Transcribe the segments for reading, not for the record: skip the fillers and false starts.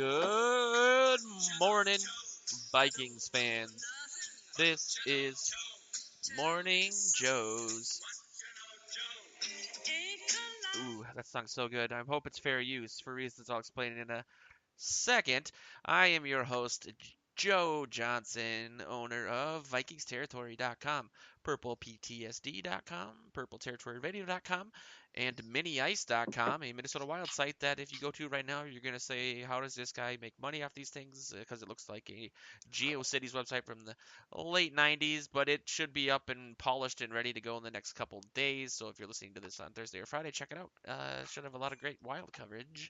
Good morning, Vikings fans. This is Morning Joe's. Ooh, that song's so good. I hope it's fair use for reasons I'll explain in a second. I am your host, Joe Johnson, owner of VikingsTerritory.com, PurplePTSD.com, PurpleTerritoryRadio.com, and MiniIce.com, a Minnesota Wild site that if you go to right now, you're going to say, how does this guy make money off these things? Because it looks like a GeoCities website from the late 90s, but it should be up and polished and ready to go in the next couple days. So if you're listening to this on Thursday or Friday, check it out. Should have a lot of great Wild coverage.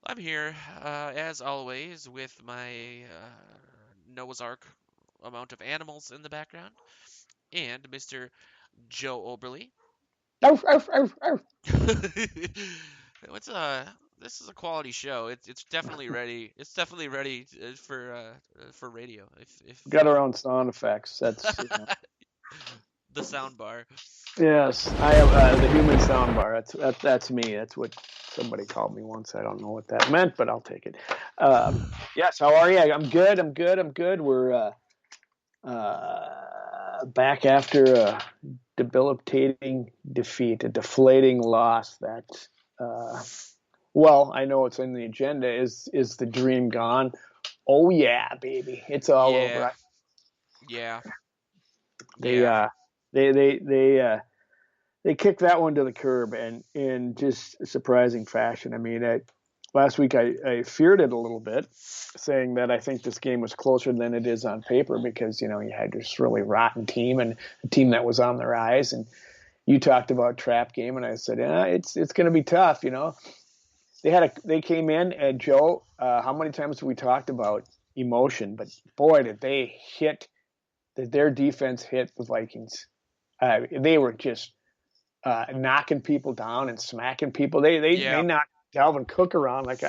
I'm here, as always, with my Noah's Ark amount of animals in the background, and Mr. Joe Oberly. Arf, arf, arf, arf. What's This is a quality show. It's definitely ready. It's definitely ready for radio. Got our own sound effects. That's The sound bar. yes. I have the human sound bar. That's me. That's what somebody called me once. I don't know what that meant, but I'll take it. Yes. How are you? I'm good. I'm good. I'm good. We're back after a debilitating defeat, a deflating loss. That well, I know it's in the agenda. Is the dream gone? Oh yeah, baby, it's all Yeah, over. yeah, They yeah. they kicked that one to the curb and in just surprising fashion. I mean, last week I feared it a little bit, saying that I think this game was closer than it is on paper because you had this really rotten team and a team that was on the rise. And you talked about trap game, and I said, yeah, it's going to be tough. They came in and Joe. How many times have we talked about emotion? But boy, did they hit! Did their defense hit the Vikings? They were just knocking people down and smacking people. They Yeah, knocked Dalvin Cook around like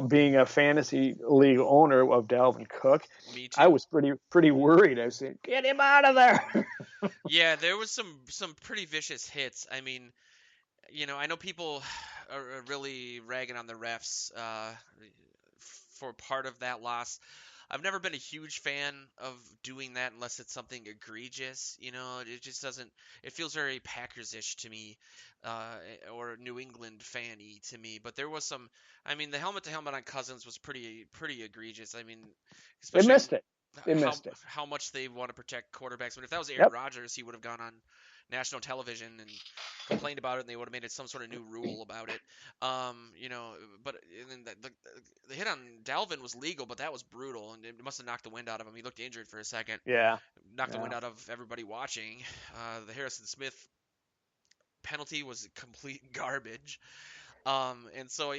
being a fantasy league owner of Dalvin Cook, me I too. was pretty worried. I said, get him out of there. Yeah, there was some pretty vicious hits. I mean, I know people are really ragging on the refs for part of that loss. I've never been a huge fan of doing that unless it's something egregious. It just doesn't. It feels very Packers-ish to me, or New England fan-y to me. But there was some. I mean, the helmet to helmet on Cousins was pretty egregious. I mean, They especially missed it. They how missed it. how much they want to protect quarterbacks. But if that was Aaron Yep. Rodgers, he would have gone on national television and complained about it, and they would have made it some sort of new rule about it. But and then the hit on Dalvin was legal, but that was brutal, and it must have knocked the wind out of him. He looked injured for a second, Yeah. knocked the wind Yeah. out of everybody watching. The Harrison Smith penalty was complete garbage. And so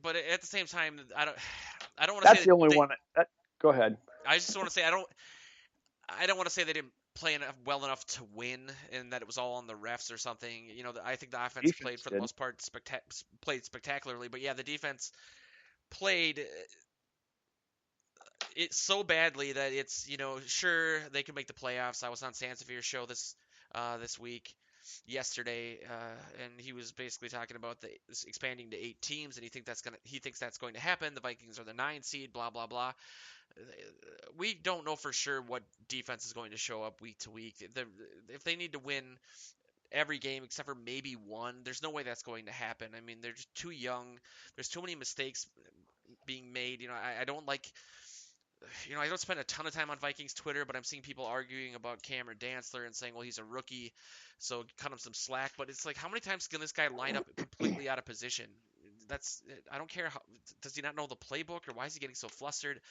but at the same time, I don't want to say That's that the only they. one. Go ahead. I just want to say I don't want to say they didn't play well enough to win, and that it was all on the refs or something. I think the offense played Defense for the did. most part played spectacularly, but yeah, the defense played it so badly that it's sure they can make the playoffs. I was on Sansevier's show this week yesterday, and he was basically talking about expanding to 8 teams, and he thinks that's going to happen. The Vikings are the 9 seed, blah blah blah. We don't know for sure what defense is going to show up week to week. If they need to win every game except for maybe one, there's no way that's going to happen. I mean, they're just too young. There's too many mistakes being made. I don't like. I don't spend a ton of time on Vikings Twitter, but I'm seeing people arguing about Cameron Dantzler and saying, well, he's a rookie, so cut him some slack. But it's like, how many times can this guy line up completely out of position? I don't care. Does he not know the playbook, or why is he getting so flustered?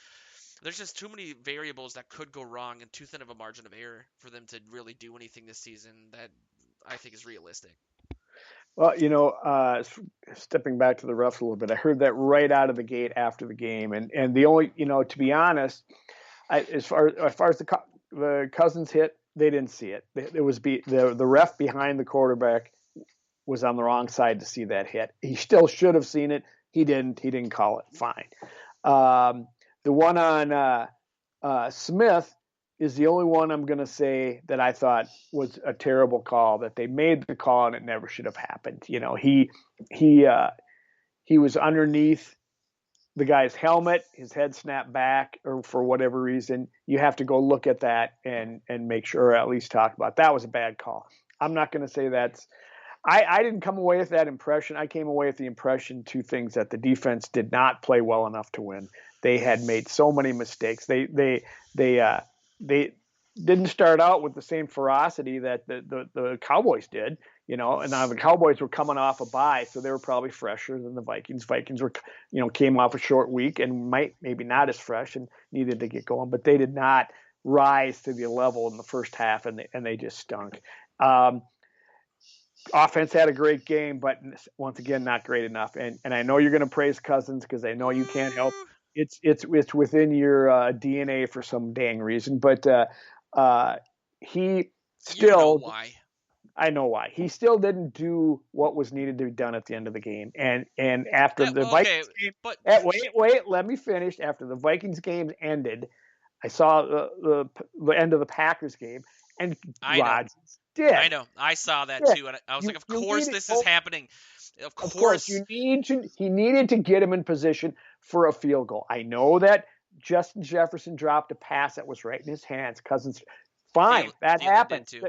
There's just too many variables that could go wrong and too thin of a margin of error for them to really do anything this season that I think is realistic. Well, stepping back to the refs a little bit, I heard that right out of the gate after the game, and the only, to be honest, as far as the Cousins hit, they didn't see it. It was the ref behind the quarterback was on the wrong side to see that hit. He still should have seen it. He didn't. He didn't call it. Fine. The one on Smith is the only one I'm going to say that I thought was a terrible call. That they made the call and it never should have happened. He was underneath the guy's helmet, his head snapped back, or for whatever reason, you have to go look at that and make sure, or at least talk about it. That was a bad call. I'm not going to say that's. I didn't come away with that impression. I came away with the impression two things that the defense did not play well enough to win. They had made so many mistakes. They didn't start out with the same ferocity that the Cowboys did, and now the Cowboys were coming off a bye, so they were probably fresher than the Vikings. Vikings were, came off a short week and maybe not as fresh and needed to get going, but they did not rise to the level in the first half, and they just stunk. Um, Offense had a great game, but once again, not great enough. And I know you're going to praise Cousins because I know you can't help. It's within your DNA for some dang reason, but uh, he You know still. why. I know why. He still didn't do what was needed to be done at the end of the game. And after the Okay, Vikings game, but wait, let me finish. After the Vikings game ended, I saw the end of the Packers game, and I know. Rodgers did. I know. I saw that Yeah, too, and I was like, you of you course needed. this is Oh, happening. Of of course, course, he needed to get him in position for a field goal. I know that Justin Jefferson dropped a pass that was right in his hands. Cousins, fine, that Thielen did happens. too.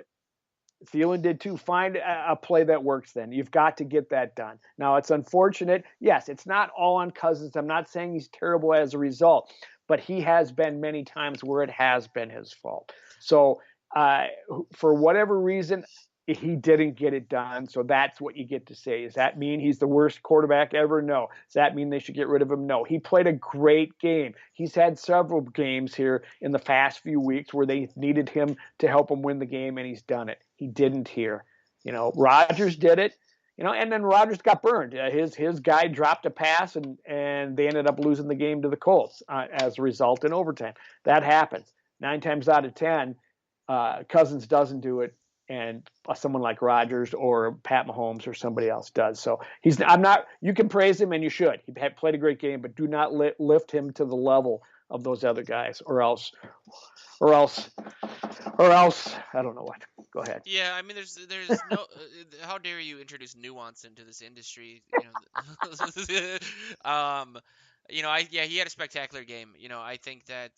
Thielen did too. Find a play that works then. You've got to get that done. Now, it's unfortunate. Yes, it's not all on Cousins. I'm not saying he's terrible as a result, but he has been many times where it has been his fault. So, uh, for whatever reason, he didn't get it done. So that's what you get to say. Does that mean he's the worst quarterback ever? No. Does that mean they should get rid of him? No. He played a great game. He's had several games here in the past few weeks where they needed him to help him win the game, and he's done it. He didn't here. Rodgers did it. And then Rodgers got burned. His guy dropped a pass, and they ended up losing the game to the Colts as a result in overtime. That happens 9 times out of 10. Cousins doesn't do it, and someone like Rodgers or Pat Mahomes or somebody else does. So he's. I'm not. You can praise him, and you should. He played a great game, but do not lift him to the level of those other guys, or else, I don't know what. Go ahead. Yeah, I mean, there's no. How dare you introduce nuance into this industry? Um, he had a spectacular game. I think that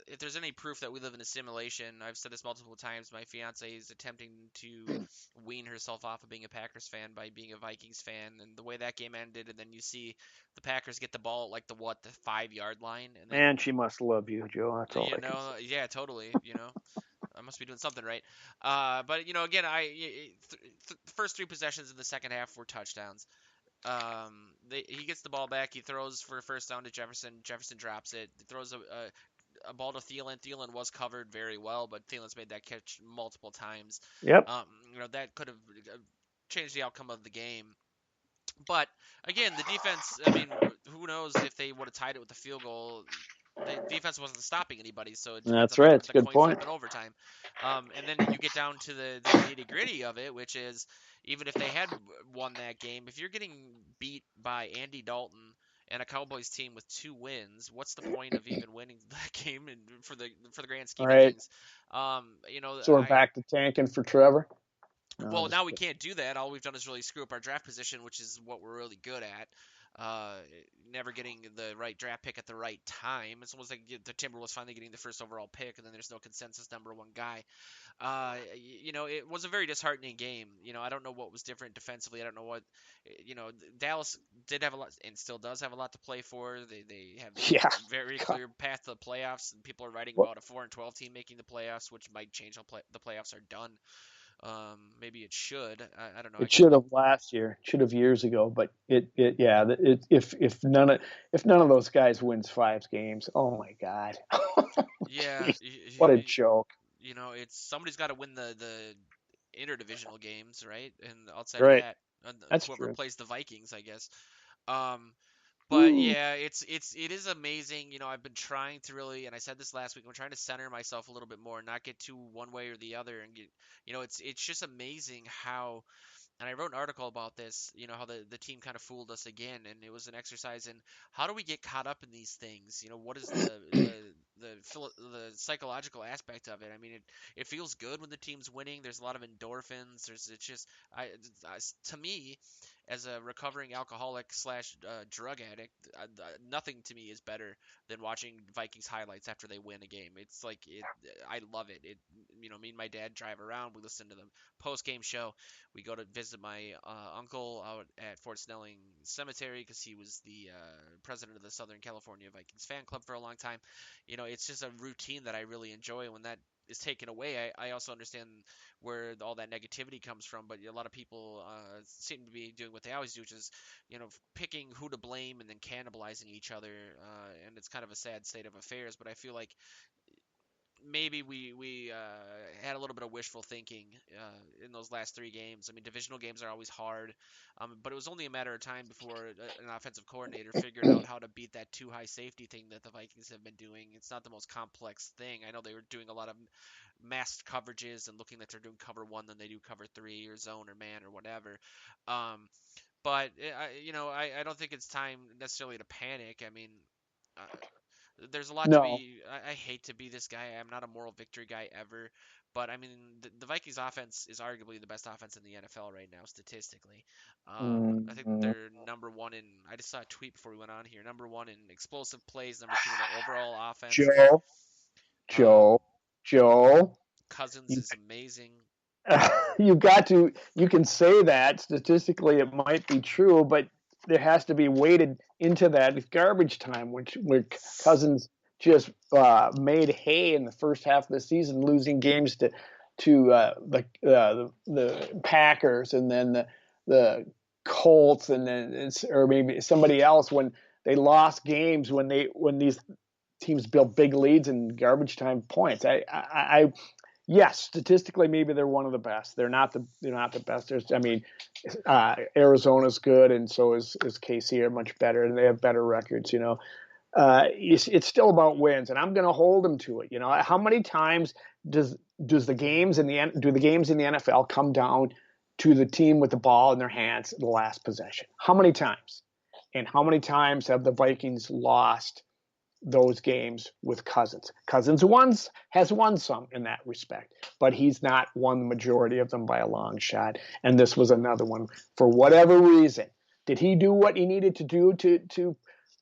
if there's any proof that we live in a simulation, I've said this multiple times. My fiance is attempting to wean herself off of being a Packers fan by being a Vikings fan, and the way that game ended, and then you see the Packers get the ball at like the 5 yard line, and then Man, she must love you, Joe. That's all I can say. yeah, totally. I must be doing something right. But again, first three possessions in the second half were touchdowns. He gets the ball back. He throws for a first down to Jefferson. Jefferson drops it. He throws a ball to Thielen. Thielen was covered very well, but Thielen's made that catch multiple times. Yep. That could have changed the outcome of the game. But again, the defense. I mean, who knows if they would have tied it with the field goal? The defense wasn't stopping anybody, so it depends That's on right. It's a the good coin flip point. in overtime. And then you get down to the nitty gritty of it, which is even if they had won that game, if you're getting beat by Andy Dalton and a Cowboys team with 2 wins, what's the point of even winning that game and for the grand All scheme of right. things? So we're back to tanking for Trevor. No, Well, just now we can't do that. All we've done is really screw up our draft position, which is what we're really good at. Uh, Never getting the right draft pick at the right time. It's almost like the Timberwolves finally getting the first overall pick, and then there's no consensus number one guy. It was a very disheartening game. I don't know what was different defensively. I don't know what, Dallas did have a lot and still does have a lot to play for. They have yeah. a very God. clear path to the playoffs, and people are writing Well, about a 4-12 team making the playoffs, which might change how the playoffs are done. Maybe it should. I don't know. I it kind of should look. have last year. Should have years ago. But yeah. If none of those guys wins 5 games, oh my God. Yeah, Jeez, what a joke. it's somebody's got to win the interdivisional games, right? And outside of Right. that, That's whoever true. plays the Vikings, I guess. Um, but Ooh. yeah, it is amazing. I've been trying to really, and I said this last week. I'm trying to center myself a little bit more, not get too one way or the other, and get. It's just amazing how. And I wrote an article about this, how the team kind of fooled us again, and it was an exercise in how do we get caught up in these things? What is the psychological aspect of it? I mean, it feels good when the team's winning. There's a lot of endorphins. It's just to me, as a recovering alcoholic slash drug addict, nothing to me is better than watching Vikings highlights after they win a game. It's like I love it. Me and my dad drive around. We listen to the post game show. We go to visit my uncle out at Fort Snelling Cemetery because he was the president of the Southern California Vikings fan club for a long time. It's just a routine that I really enjoy. When that is taken away, I also understand where all that negativity comes from. But a lot of people seem to be doing what they always do, which is, picking who to blame and then cannibalizing each other. And it's kind of a sad state of affairs. But I feel like maybe we had a little bit of wishful thinking in those last three games. I mean, divisional games are always hard, but it was only a matter of time before an offensive coordinator figured out how to beat that too high safety thing that the Vikings have been doing. It's not the most complex thing. I know they were doing a lot of masked coverages and looking that they're doing cover one than they do cover three or zone or man or whatever. Um, but I don't think it's time necessarily to panic. I mean, uh, there's a lot to No. be. I hate to be this guy. I'm not a moral victory guy ever, but I mean the Vikings offense is arguably the best offense in the NFL right now statistically. I think Mm, they're number one in. I just saw a tweet before we went on here. Number one in explosive plays. Number two in the overall offense. Joe, Um, Joe, Joe. Cousins You is amazing. you can say that statistically it might be true, but there has to be weighted into that garbage time, which where Cousins just made hay in the first half of the season, losing games to the Packers and then the Colts and then or maybe somebody else when they lost games when these teams built big leads in garbage time points. I yes, statistically, maybe they're one of the best. They're not the best. Arizona's good, and so is KC are much better, and they have better records. It's still about wins, and I'm going to hold them to it. How many times does the games in the NFL come down to the team with the ball in their hands the last possession? How many times? And how many times have the Vikings lost those games with Cousins? Cousins has won some in that respect, but he's not won the majority of them by a long shot. And this was another one for whatever reason. Did he do what he needed to do to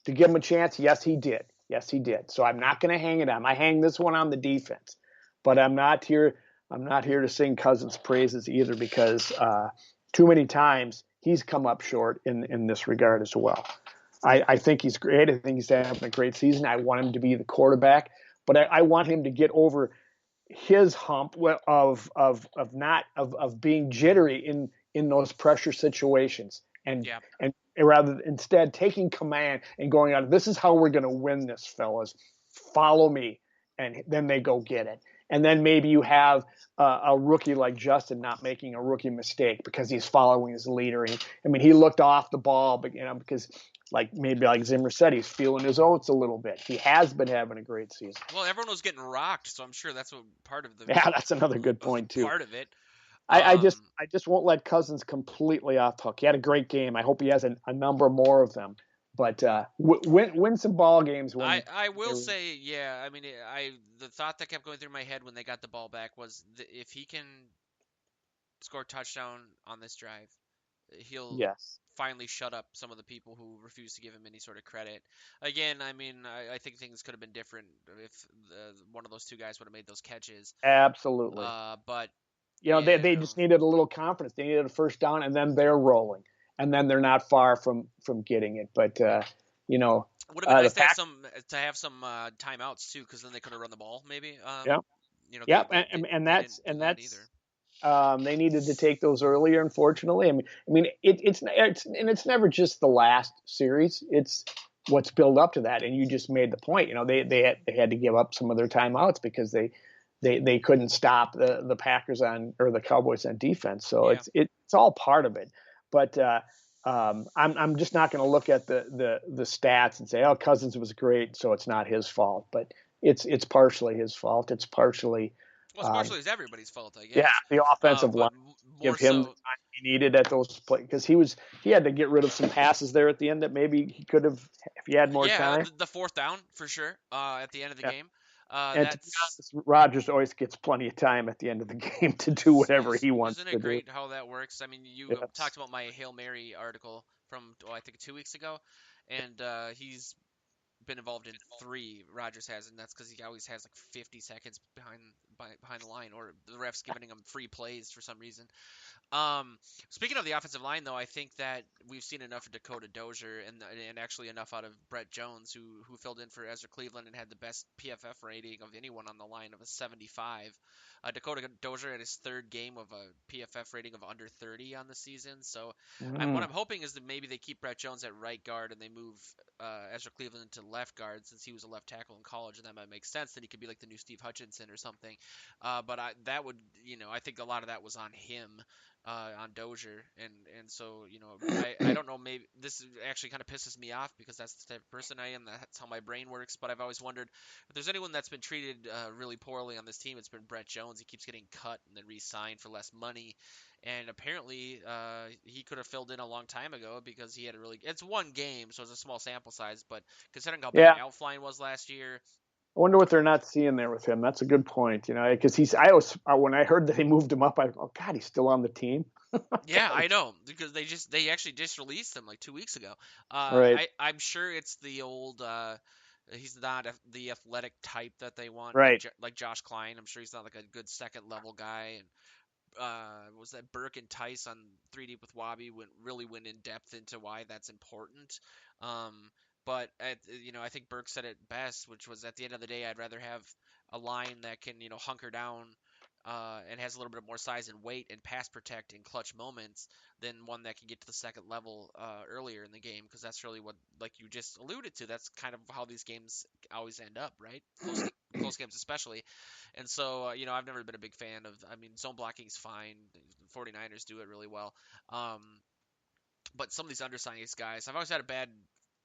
give him a chance? Yes, he did. Yes, he did. So I'm not going to hang it on. I hang this one on the defense, but I'm not here. I'm not here to sing Cousins' praises either because too many times he's come up short in this regard as well. I think he's great. I think he's having a great season. I want him to be the quarterback, but I want him to get over his hump of being jittery in those pressure situations and Yeah. and rather instead taking command and going out. This is how we're going to win this, fellas. Follow me, and then they go get it. And then maybe you have a rookie like Justin not making a rookie mistake because he's following his leader. He looked off the ball, but because like Zimmer said, he's feeling his oats a little bit. He has been having a great season. Well, everyone was getting rocked, so I'm sure that's what part of the Yeah, that's another good point too. part of it. I just won't let Cousins completely off the hook. He had a great game. I hope he has a number more of them. But win some ball games when I will say, yeah. I mean, the thought that kept going through my head when they got the ball back was if he can score a touchdown on this drive, he'll yes, finally shut up some of the people who refuse to give him any sort of credit. Again, I mean, I think things could have been different if one of those two guys would have made those catches. absolutely. But They just needed a little confidence. They needed a first down, and then they're rolling, and then they're not far from getting it. But would have been the nice fact, to have some timeouts too, because then they could have run the ball maybe. yeah, They yeah, and they didn't that's do and that that's either. they needed to take those earlier. Unfortunately, it's never just the last series. It's what's built up to that, and you just made the point. They had to give up some of their timeouts because they couldn't stop the Packers or the Cowboys on defense. So Yeah. it's all part of it. But I'm just not going to look at the stats and say, oh, Cousins was great, so it's not his fault. But it's partially his fault. It's partially Well, partially it's everybody's fault, I yeah, guess. the offensive line But more give him the so, time he needed at those plays because he had to get rid of some passes there at the end that maybe he could have if he had more yeah, time. the fourth down for sure. At the end of the Yeah, game, And to be That's honest, Rodgers always gets plenty of time at the end of the game to do whatever he wants isn't it to do. great how that works? I mean, you Yes. talked about my Hail Mary article from I think 2 weeks ago, and he's been involved in three. Rodgers has, and that's because he always has like 50 seconds behind the line, or the refs giving him free plays for some reason. Um, Speaking of the offensive line, though, I think that we've seen enough of Dakota Dozier and actually enough out of Brett Jones, who filled in for Ezra Cleveland and had the best PFF rating of anyone on the line of a 75. Dakota Dozier had his third game of a PFF rating of under 30 on the season. So what Mm. I'm hoping is that maybe they keep Brett Jones at right guard and they move Ezra Cleveland to left guard since he was a left tackle in college, and that might make sense. That he could be like the new Steve Hutchinson or something. But that would, I think a lot of that was on him, on Dozier, and so I don't know, maybe this actually kind of pisses me off because that's the type of person I am. That's how my brain works. But I've always wondered if there's anyone that's been treated really poorly on this team. It's been Brett Jones. He keeps getting cut and then re-signed for less money, and apparently he could have filled in a long time ago because he had a really. It's one game, so it's a small sample size. But considering how bad Yeah. Alfline was last year, I wonder what they're not seeing there with him. That's a good point, because when I heard that they moved him up, oh God, he's still on the team. yeah, I know because they actually just released him like 2 weeks ago. Right, I'm sure it's the old. He's not the athletic type that they want, like right. like Josh Klein. I'm sure he's not like a good second level guy. And was that Burke and Tice on 3D with Wabi really went in depth into why that's important. Um, but I think Burke said it best, which was at the end of the day, I'd rather have a line that can hunker down and has a little bit more size and weight and pass protect in clutch moments than one that can get to the second level earlier in the game, because that's really what, like you just alluded to, that's kind of how these games always end up, right? Close games especially. And so, I've never been a big fan of, I mean, zone blocking's fine. The 49ers do it really well. Um, but some of these undersized guys, I've always had a bad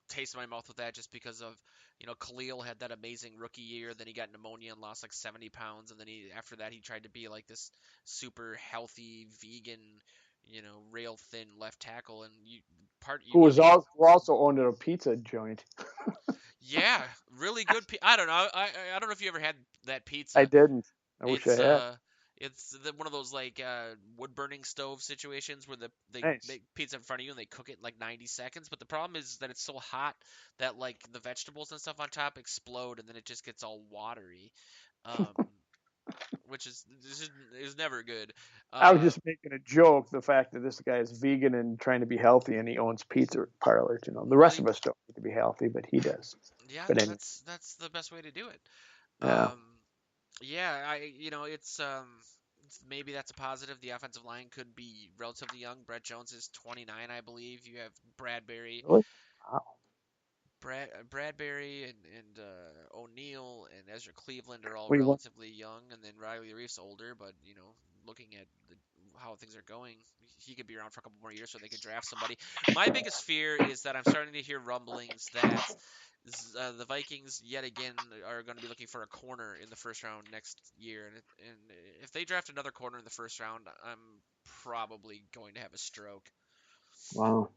taste in my mouth with that just because of, Khalil had that amazing rookie year, then he got pneumonia and lost like 70 pounds, and then after that he tried to be like this super healthy vegan, rail thin left tackle, and you need to be. Who also owned a pizza joint. Yeah, really good. I don't know. I don't know if you ever had that I pizza. didn't. I wish I It's had. one of those like wood burning stove situations where they Nice. make pizza in front of you and they cook it in like 90 seconds. But the problem is that it's so hot that like the vegetables and stuff on top explode and then it just gets all watery, um, which is never good. I was Uh, just making a joke. The fact that this guy is vegan and trying to be healthy, and he owns pizza parlors. The well, rest of us don't need to be healthy, but he does. yeah, But anyway, that's the best way to do it. yeah. Um, Yeah, maybe that's a positive. The offensive line could be relatively young. Brett Jones is 29, I believe. You have Really? Wow. Bradbury and O'Neal and Ezra Cleveland are all We won. relatively young, and then Riley Reef's older. But looking at how things are going, he could be around for a couple more years, so they could draft somebody. My biggest fear is that I'm starting to hear rumblings that the Vikings yet again are going to be looking for a corner in the first round next year, and if they draft another corner in the first round, I'm probably going to have a stroke. Wow.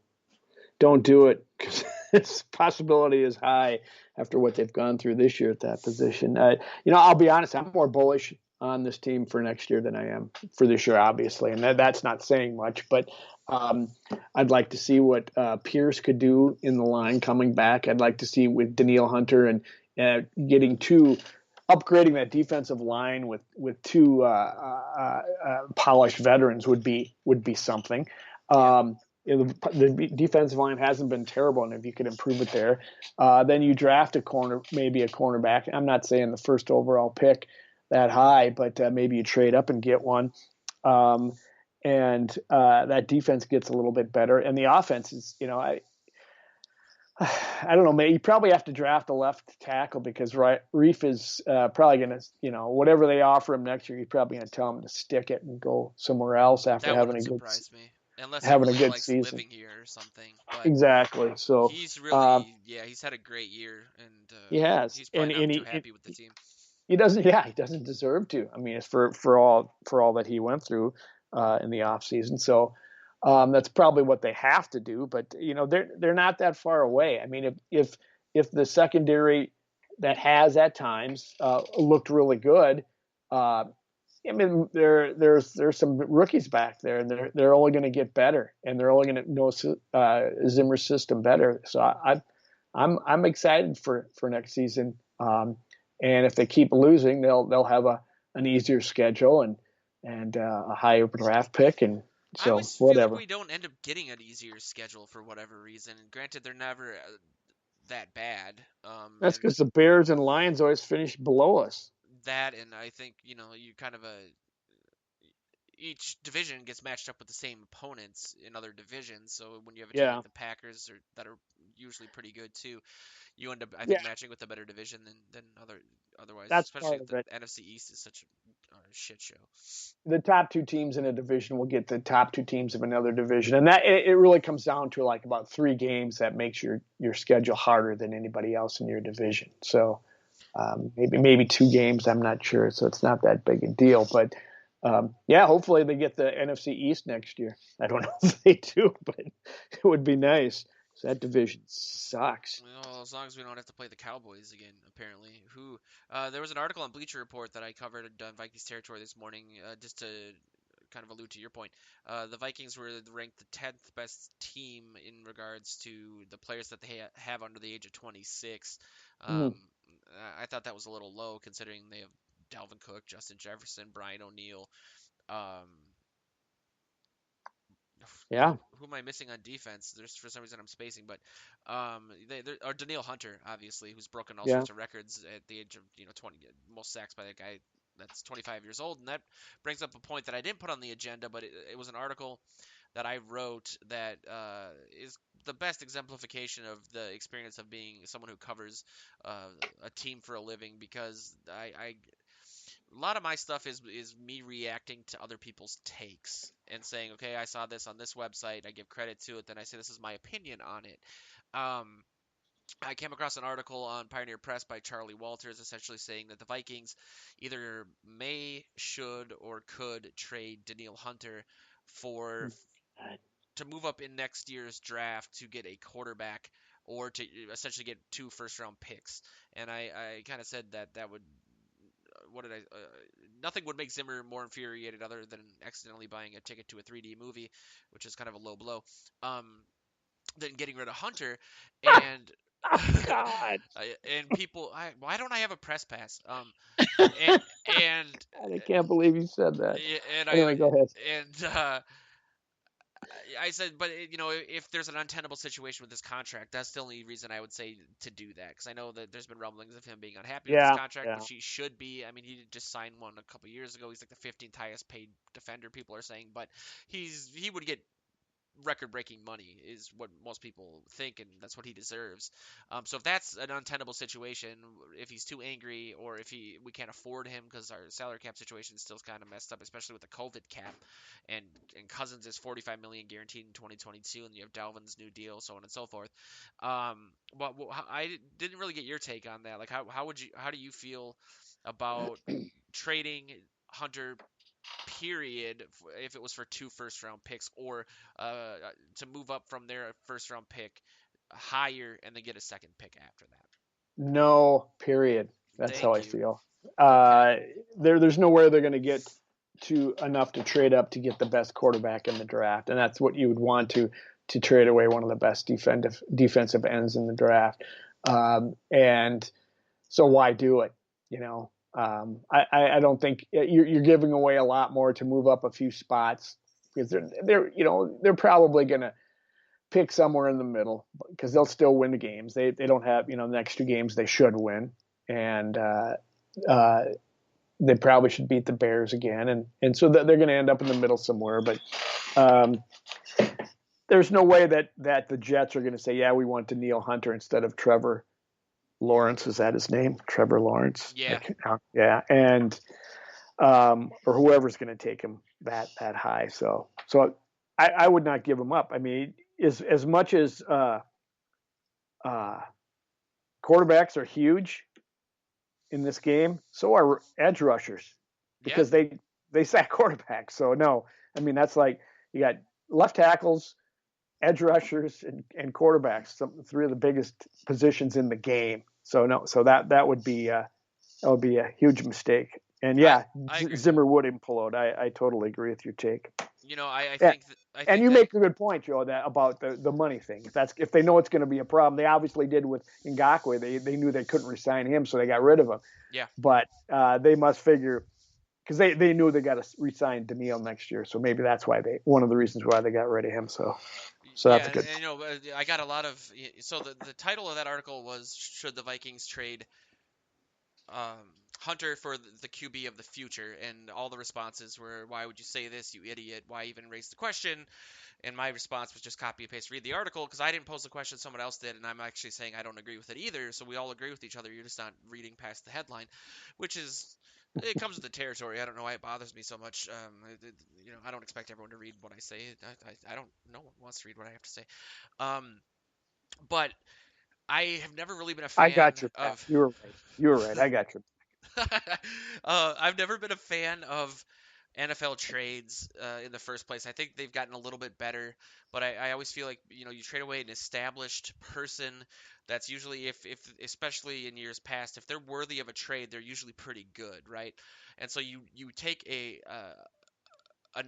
Don't do it because its possibility is high after what they've gone through this year at that position. I'll be honest. I'm more bullish on this team for next year than I am for this year, obviously, and that's not saying much. But um, I'd like to see what Pierce could do in the line coming back. I'd like to see with Danielle Hunter and getting two. Upgrading that defensive line with two polished veterans would be something. Yeah, Um, the defensive line hasn't been terrible, and if you could improve it there, then you draft maybe a cornerback. I'm not saying the first overall pick that high, but maybe you trade up and get one, um, and that defense gets a little bit better, and the offense is, I don't know, man. You probably have to draft a left tackle because Reef is probably going to, whatever they offer him next year, he's probably going to tell him to stick it and go somewhere else after that having wouldn't a good surprise me unless he having a really good likes season. living here or something. But Exactly. So he's um, really, yeah, he's had a great year, and he has, he's and probably not too happy with the team. he doesn't. Yeah, he doesn't deserve to. I mean, it's for all that he went through in the off season. So that's probably what they have to do. But they're not that far away. I mean, if the secondary that has at times looked really good. I mean, there's some rookies back there, and they're only going to get better, and they're only going to know Zimmer's system better. So I'm excited for next season. And if they keep losing, they'll have an easier schedule and a higher draft pick, and I so always feel like whatever. we don't end up getting an easier schedule for whatever reason. Granted, they're never that bad. That's And because the Bears and Lions always finish below us. that, and I think you kind of each division gets matched up with the same opponents in other divisions. So when you have a team Yeah, like the Packers that are usually pretty good too, you end up I yeah, think matching with a better division than otherwise, that's especially part if of the it. NFC East is such a shit show. The top two teams in a division will get the top two teams of another division, and that it really comes down to like about 3 games that makes your schedule harder than anybody else in your division. So maybe 2 games, I'm not sure. So it's not that big a deal, but yeah, hopefully they get the NFC East next year. I don't know if they do, but it would be nice. So that division sucks. Well, as long as we don't have to play the Cowboys again, apparently. Who? There was an article on Bleacher Report that I covered on Vikings territory this morning, just to kind of allude to your point. The Vikings were ranked the 10th best team in regards to the players that they have under the age of 26. Mm, I thought that was a little low considering they have Dalvin Cook, Justin Jefferson, Brian O'Neill. Um, yeah, who am I missing on defense? There's for some reason I'm spacing, but or Daniil Hunter, obviously, who's broken all yeah. sorts of records at the age of 20, most sacks by a guy that's 25 years old, and that brings up a point that I didn't put on the agenda, but it was an article that I wrote that is the best exemplification of the experience of being someone who covers a team for a living because I a lot of my stuff is me reacting to other people's takes and saying, okay, I saw this on this website, I give credit to it, then I say this is my opinion on it. Um, I came across an article on Pioneer Press by Charlie Walters, essentially saying that the Vikings either may, should, or could trade Daniil Hunter for to move up in next year's draft to get a quarterback or to essentially get 2 first-round picks. And I kind of said that would what did I? Nothing would make Zimmer more infuriated other than accidentally buying a ticket to a 3D movie, which is kind of a low blow. Um, than getting rid of Hunter, and Oh God, and people, why don't I have a press pass? And and God, I can't believe you said that. and Anyway, go ahead. and I said, but if there's an untenable situation with this contract, that's the only reason I would say to do that. Because I know that there's been rumblings of him being unhappy with his Yeah, contract, yeah. which he should be. I mean, he just signed one a couple years ago. He's like the 15th highest paid defender, people are saying, but he would get record-breaking money is what most people think, and that's what he deserves. So if that's an untenable situation, if he's too angry, or if we can't afford him because our salary cap situation is still kind of messed up, especially with the COVID cap, and Cousins is 45 million guaranteed in 2022, and you have Dalvin's new deal, so on and so forth. But I didn't really get your take on that. Like, how do you feel about trading Hunter period if it was for 2 first-round picks or to move up from their first-round pick higher and then get a second pick after that. No, period. That's how Thank I you. feel. Okay. There's nowhere they're going to get to enough to trade up to get the best quarterback in the draft, and that's what you would want to trade away one of the best defensive ends in the draft. And so why do it? You know, I don't think you're giving away a lot more to move up a few spots because they're probably going to pick somewhere in the middle because they'll still win the games. They don't have the next 2 games they should win, and uh, they probably should beat the Bears again, and so they're going to end up in the middle somewhere. But um, there's no way that the Jets are going to say, yeah, we want Daniil Hunter instead of Trevor Lawrence. Is that his name? Trevor Lawrence. Yeah. Yeah, and or whoever's going to take him that high. So I would not give him up. I mean, as much as uh, quarterbacks are huge in this game, so are edge rushers Yeah. because they sack quarterbacks. So no, I mean that's like you got left tackles, edge rushers, and quarterbacks. 3 of the biggest positions in the game. So no, so that would be a huge mistake. And I yeah, I agree. Zimmer would implode. I totally agree with your take. I Yeah. think I And think you that make a good point, Joe, that about the money thing. If they know it's going to be a problem, they obviously did with Ngakoue. They knew they couldn't resign him, so they got rid of him. yeah. But they must figure because they knew they got to resign Daniil next year, so maybe that's why one of the reasons why they got rid of him. So Yeah, that's a good. I got a lot of so the title of that article was should the Vikings trade um, Hunter for the QB of the future, and all the responses were, "Why would you say this, you idiot? Why even raise the question?" And my response was just copy and paste, read the article, because I didn't pose the question, someone else did, and I'm actually saying I don't agree with it either. So we all agree with each other. You're just not reading past the headline, which is it comes with the territory. I don't know why it bothers me so much. I don't expect everyone to read what I say. I don't. No one wants to read what I have to say. Um, but I have never really been a I fan got your back. of. You were right. You were right. I got your. I've never been a fan of NFL trades in the first place. I think they've gotten a little bit better, but I always feel like you trade away an established person that's usually if especially in years past, if they're worthy of a trade, they're usually pretty good, right? And so you take a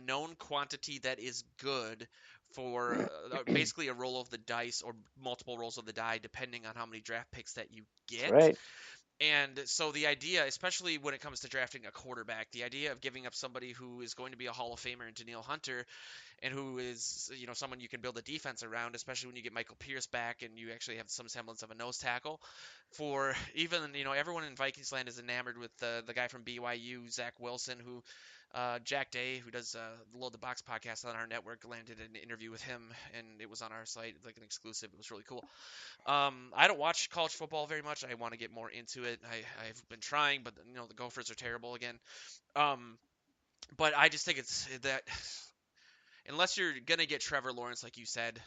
known quantity that is good for basically a roll of the dice or multiple rolls of the die, depending on how many draft picks that you That's get. right. And so the idea, especially when it comes to drafting a quarterback, the idea of giving up somebody who is going to be a Hall of Famer in Daniil Hunter and who is, someone you can build a defense around, especially when you get Michael Pierce back and you actually have some semblance of a nose tackle. For even, everyone in Vikings land is enamored with the guy from BYU, Zach Wilson, who Jack Day, who does the Load the Box podcast on our network, landed an interview with him, and it was on our site, like an exclusive. It was really cool. I don't watch college football very much. I want to get more into it. I've been trying, but the Gophers are terrible again. Um, but I just think it's that unless you're gonna get Trevor Lawrence, like you said,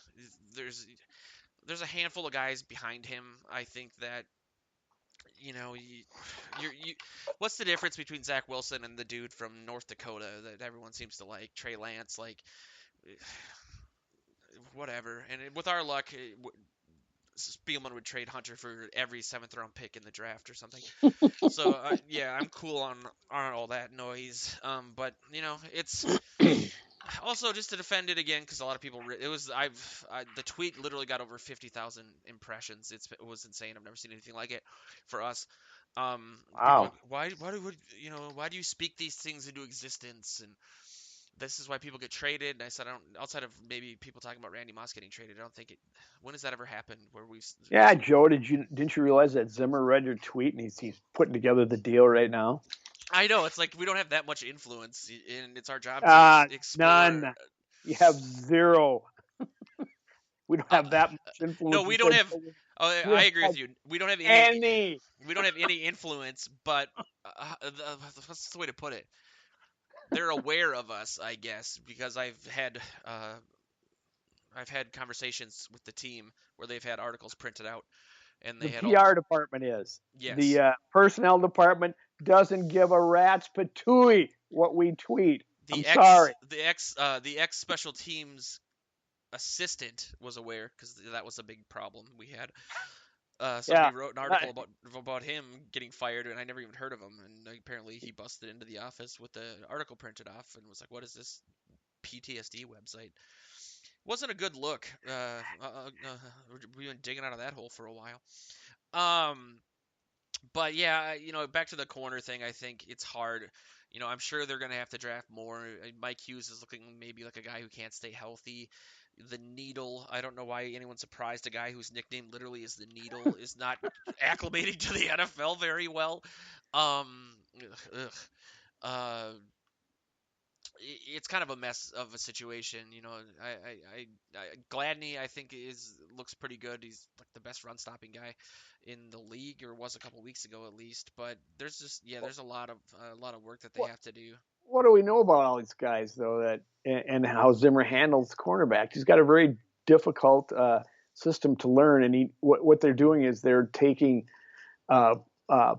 there's there's a handful of guys behind him. I think that you what's the difference between Zach Wilson and the dude from North Dakota that everyone seems to like, Trey Lance, like whatever. And with our luck, Spielman would trade Hunter for every seventh round pick in the draft or something. So yeah, I'm cool on all that noise. But it's also just to defend it again because a lot of people it was the tweet literally got over 50,000 impressions. It was insane. I've never seen anything like it for us. People are Wow. like, why do you speak these things into existence? And this is why people get traded. And I said, I don't, outside of maybe people talking about Randy Moss getting traded, I don't think when has that ever happened where we've, Yeah, Joe, didn't you realize that Zimmer read your tweet and he's putting together the deal right now? I know it's like we don't have that much influence and it's our job to explore. None. You have zero. We don't Uh, have that much no, influence. we You don't said have, Joe. You I don't agree have with you. We don't have any. any influence, but what's the way to put it? They're aware of us, I guess, because uh, I've had conversations with the team where they've had articles printed out and they The had all. PR department is. Yes. The personnel department doesn't give a rat's patooey what we tweet. I'm sorry. The ex special teams assistant was aware because that was a big problem we had. Somebody Yeah. wrote an article about him getting fired, and I never even heard of him. And apparently, he busted into the office with the article printed off and was like, "What is this PTSD website?" Wasn't a good look. We've been digging out of that hole for a while. Um, but yeah, back to the corner thing. I think it's hard. I'm sure they're gonna have to draft more. Mike Hughes is looking maybe like a guy who can't stay healthy. The Needle. I don't know why anyone's surprised. A guy whose nickname literally is the Needle is not acclimating to the NFL very well. Um, ugh. Uh, it's kind of a mess of a situation. Gladney I think looks pretty good. He's like the best run stopping guy in the league, or was a couple weeks ago at least. But there's just there's a lot of work that they What have to do. what do we know about all these guys though that and how Zimmer handles cornerbacks? He's got a very difficult system to learn, and what they're doing is they're taking uh,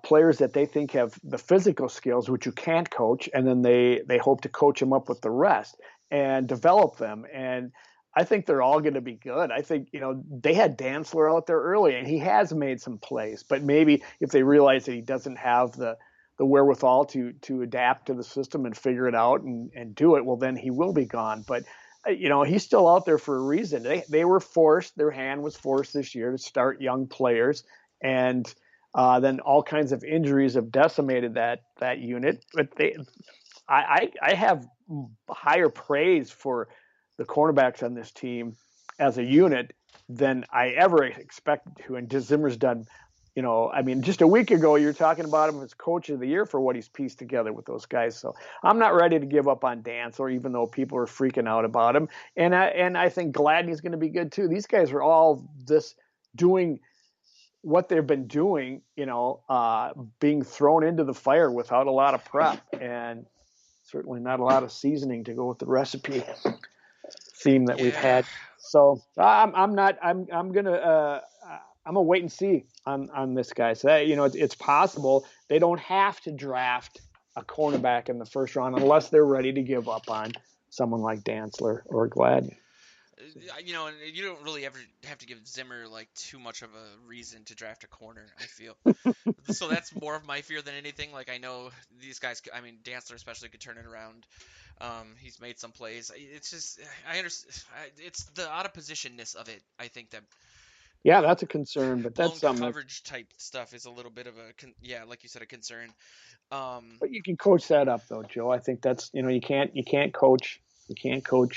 players that they think have the physical skills, which you can't coach, and then they hope to coach them up with the rest and develop them. And I think they're all going to be good. I think, they had Dantzler out there early, and he has made some plays. But maybe if they realize that he doesn't have the wherewithal to adapt to the system and figure it out and do it, well, then he will be gone. But he's still out there for a reason. They were forced, their hand was forced this year to start young players, and then all kinds of injuries have decimated that unit. But I have higher praise for the cornerbacks on this team as a unit than I ever expected to. And Zimmer's done, I mean, just a week ago, you're talking about him as coach of the year for what he's pieced together with those guys. So I'm not ready to give up on Dantzler, even though people are freaking out about him. And I think Gladney's going to be good too. These guys are all this doing what they've been doing, being thrown into the fire without a lot of prep and certainly not a lot of seasoning to go with the recipe theme that we've Yeah. had. So I'm gonna wait and see on this guy. So it's possible they don't have to draft a cornerback in the first round unless they're ready to give up on someone like Dantzler or Gladney. And you don't really ever have to give Zimmer like too much of a reason to draft a corner, I feel. So that's more of my fear than anything. Like I know these guys, I mean Dantzler especially could turn it around. He's made some plays. It's just I understand. It's the out of positionness of it. I think that Yeah, that's a concern, but that's blown something that. coverage type stuff is a little bit of yeah, like you said, a concern. Um, But you can coach that up, though, Joe. I think that's you can't coach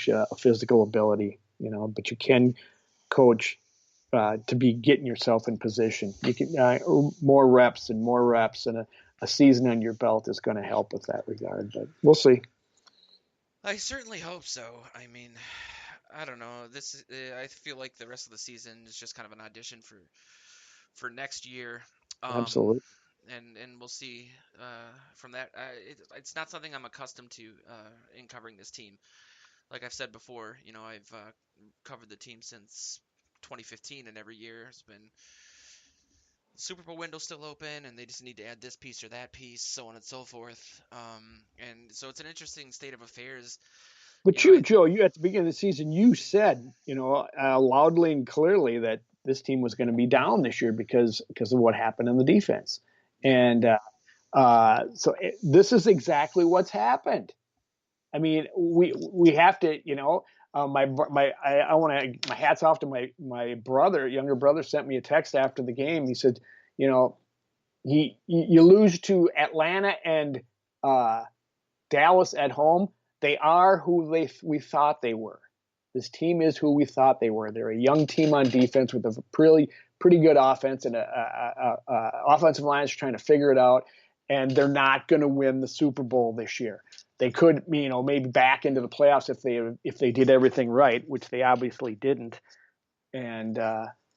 a physical ability, but you can coach to be getting yourself in position. You can more reps and a season on your belt is going to help with that regard. But we'll see. I certainly hope so. I mean, I don't know. I feel like the rest of the season is just kind of an audition for next year. Um, Absolutely. and we'll see from that. It's not something I'm accustomed to in covering this team. Like I've said before, I've covered the team since 2015, and every year has been Super Bowl window still open, and they just need to add this piece or that piece, so on and so forth. And so it's an interesting state of affairs. But I Joe, you at the beginning of the season, you said, loudly and clearly that this team was going to be down this year because of what happened in the defense, Yep. and this is exactly what's happened. I mean, we have to, I want to my hats off to my brother, younger brother, sent me a text after the game. He said, you know, you lose to Atlanta and uh, Dallas at home. They are who we thought they were. This team is who we thought they were. They're a young team on defense with a pretty good offense and a offensive line is trying to figure it out. And they're not going to win the Super Bowl this year. They could, maybe back into the playoffs if they did everything right, which they obviously didn't. And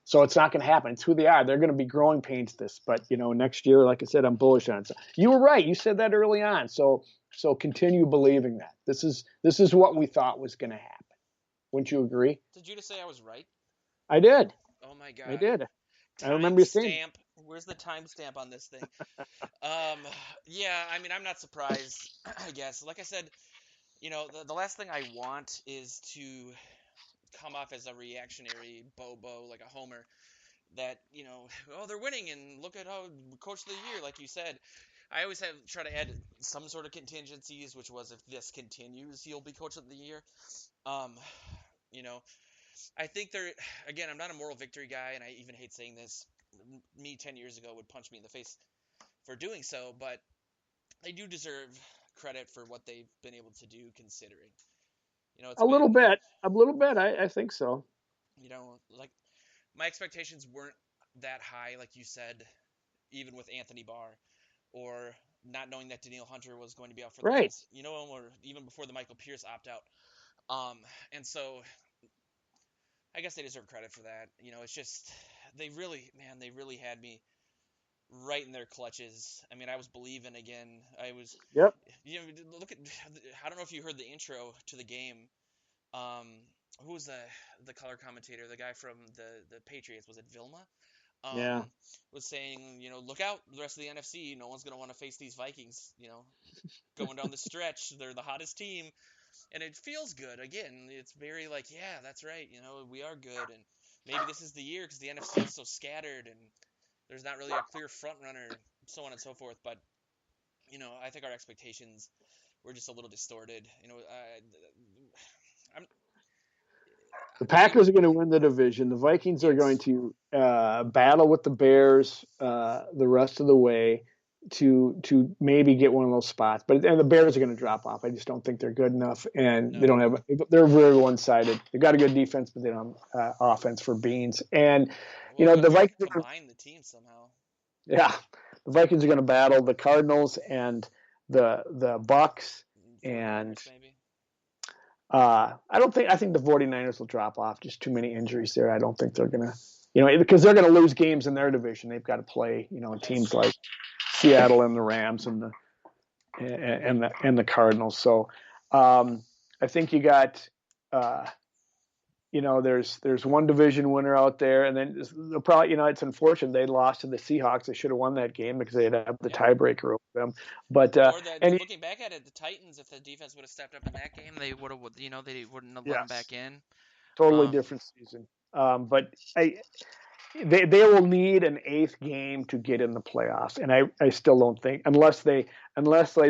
so it's not going to happen. It's who they are. They're going to be growing pains this, but next year, like I said, I'm bullish on it. So you were right. You said that early on. So continue believing that this is what we thought was going to happen. Wouldn't you agree? Did you just say I was right? I did. Oh my I God. did. I remember you saying. Timestamp. Where's the timestamp on this thing? Um, yeah, I mean, I'm not surprised, I guess. Like I said, the last thing I want is to come off as a reactionary bobo, like a homer, that, oh, they're winning and look at how coach of the year, like you said. I always try to add some sort of contingencies, which was if this continues, he'll be coach of the year. Um, you know, I think again, I'm not a moral victory guy, and I even hate saying this. Me 10 years ago would punch me in the face for doing so, but they do deserve credit for what they've been able to do considering. It's A little been, bit. A little bit. I think so. like my expectations weren't that high, like you said, even with Anthony Barr, or not knowing that Danielle Hunter was going to be out for the Right. rest, or even before the Michael Pierce opt out. And so I guess they deserve credit for that. It's just they really had me right in their clutches. I mean, I was believing again. I was, Yep. look at. I don't know if you heard the intro to the game. Um, who was the color commentator? The guy from the Patriots, was it Vilma? Yeah. Was saying, look out, the rest of the NFC. No one's gonna want to face these Vikings. Going down the stretch, they're the hottest team. and it feels good. Again, it's very like, yeah, that's right. We are good, and maybe this is the year because the NFC is so scattered and there's not really a clear front runner, so on and so forth. But I think our expectations were just a little distorted. I'm The they Packers are going to win the division. The Vikings are going yes, to battle with the Bears the rest of the way to maybe get one of those spots. But and the Bears are going to drop off. I just don't think they're good enough, and they no. don't have. They're very one sided. They've got a good defense, but they don't have offense for beans. And Well, the if you Vikings could are. combine the team somehow, Yeah, the Vikings are going to battle the Cardinals and the Bucks, and 49ers maybe. I don't think I think the 49ers will drop off. Just too many injuries there. I don't think they're gonna, because they're gonna lose games in their division. They've got to play, That's teams true. like Seattle and the Rams and the Cardinals. So I think you got uh, there's one division winner out there, and then they'll probably, it's unfortunate they lost to the Seahawks. They should have won that game because they'd have the Yeah. tiebreaker over them. But Or and looking back at it, the Titans, if the defense would have stepped up in that game, they would have, they wouldn't have let them yes, back in. totally Um, different season. But they will need an eighth game to get in the playoffs, and I still don't think unless they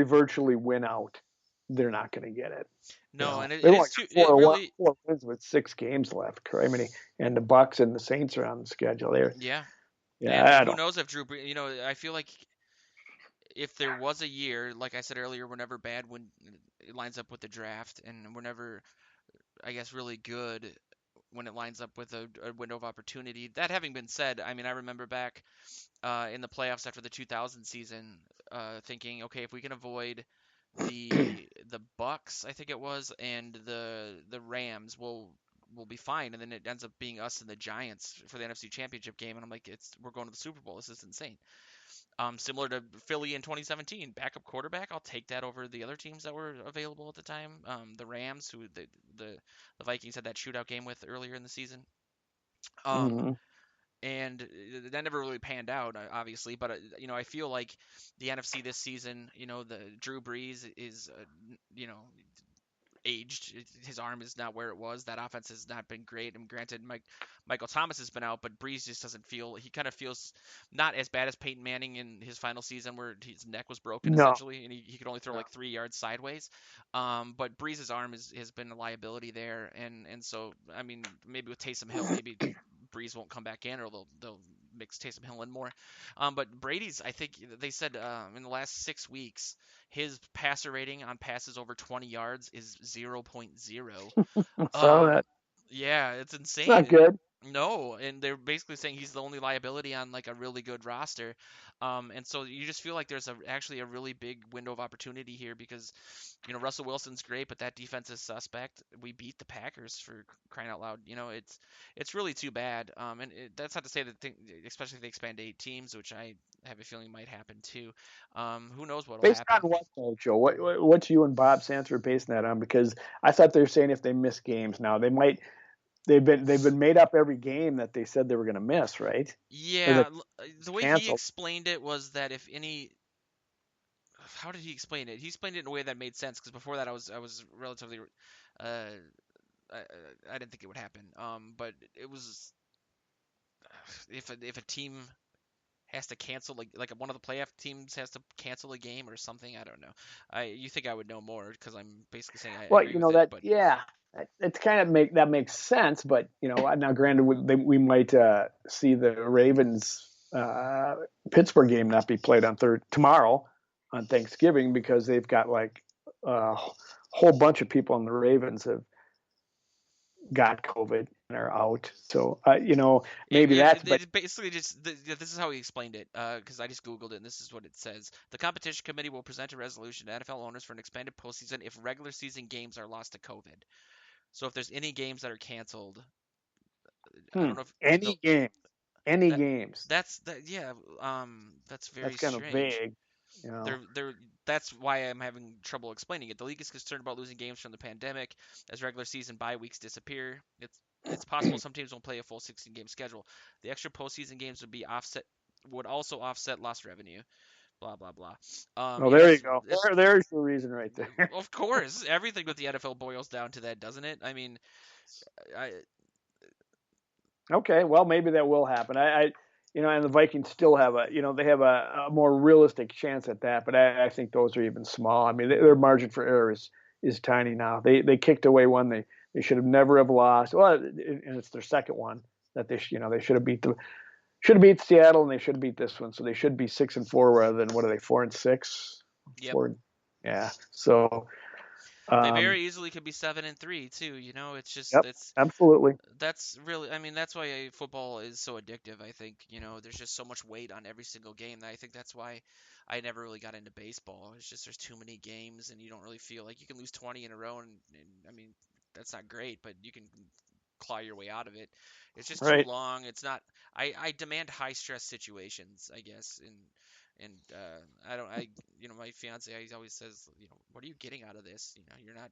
virtually win out, they're not going to get it. no, and They've only it's too, got it really, four wins with 6 games left. I mean, and the Bucks and the Saints are on the schedule. They're yeah. And yeah, I who don't. knows if Drew Brees, I feel like if there was a year, like I said earlier, we're never bad when it lines up with the draft, and we're never, I guess, really good when it lines up with a window of opportunity. That having been said, I mean, I remember back in the playoffs after the 2000 season, thinking, okay, if we can avoid the Bucks, I think it was, and the Rams, we'll be fine. And then it ends up being us and the Giants for the NFC Championship game, and I'm like, we're going to the Super Bowl. This is insane. Similar to Philly in 2017, backup quarterback. I'll take that over the other teams that were available at the time. The Rams, who the Vikings had that shootout game with earlier in the season. Um, Mhm. and that never really panned out, obviously. But I feel like the NFC this season, the Drew Brees is, aged. His arm is not where it was. That offense has not been great. And granted, Michael Thomas has been out, but Brees just doesn't feel. He kind of feels not as bad as Peyton Manning in his final season, where his neck was broken No, essentially, and he could only throw no. like 3 yards sideways. But Brees' arm has been a liability there, and so I mean maybe with Taysom Hill, maybe Brees won't come back in, or they'll mix Taysom Hill in more. But Brady's, I think they said in the last 6 weeks, his passer rating on passes over 20 yards is zero point 0. So Um, that yeah, it's it's insane. not good. No, and they're basically saying he's the only liability on like a really good roster. And so you just feel like there's actually a really big window of opportunity here because, Russell Wilson's great, but that defense is suspect. We beat the Packers for crying out loud. It's really too bad. And that's not to say that, especially if they expand to 8 teams, which I have a feeling might happen too. Who knows what'll Based on happen? what though, Joe? What's you and Bob Sanford basing that on? Because I thought they were saying if they miss games now, they might. They've been made up every game that they said they were going to miss, right? Or Yeah, that the way he canceled. explained it was that if any, how did he explain it? He explained it in a way that made sense because before that I was relatively, uh, I, I didn't think it would happen. But it was if a team has to cancel like one of the playoff teams has to cancel a game or something. I don't know. You think I would know more because I'm basically saying I Well, agree with it, that but yeah, it's kind of makes sense, but now granted we might see the Ravens Pittsburgh game not be played on third tomorrow on Thanksgiving because they've got like a whole bunch of people in the Ravens have got COVID and are out. So It, maybe that's it, but it basically just this is how he explained it because I just googled it and this is what it says. The competition committee will present a resolution to NFL owners for an expanded postseason if regular season games are lost to COVID. So if there's any games that are canceled, I don't know if any they'll game, any that games. yeah, that's very That's kind of strange. vague, you know. They're that's why I'm having trouble explaining it. The league is concerned about losing games from the pandemic as regular season bye weeks disappear. It's possible some teams won't play a full 16 game schedule. The extra postseason games would also offset lost revenue. blah blah blah. Oh, there you Yes, go. it's There's your reason right there. of course everything with the NFL boils down to that, doesn't it? I mean, I Okay, well, maybe that will happen. And the Vikings still have they have a more realistic chance at that, but I think those are even small. I mean, their margin for error is tiny now. They kicked away one they should have never have lost. Well, and it's their second one that they should have beat Seattle and they should have beat this one, so they should be 6-4 rather than what are they 4-6? yep. Four, yeah. So, They um, very easily could be 7-3 too. It's just yep, absolutely, that's really, I mean, that's why football is so addictive. I think there's just so much weight on every single game. That I think that's why I never really got into baseball. It's just there's too many games, and you don't really feel like you can lose 20 in a row, and I mean that's not great, but you can claw your way out of it. It's just too right. long. It's not. I demand high stress situations, I guess, and I don't. My fiance always says, what are you getting out of this? You're not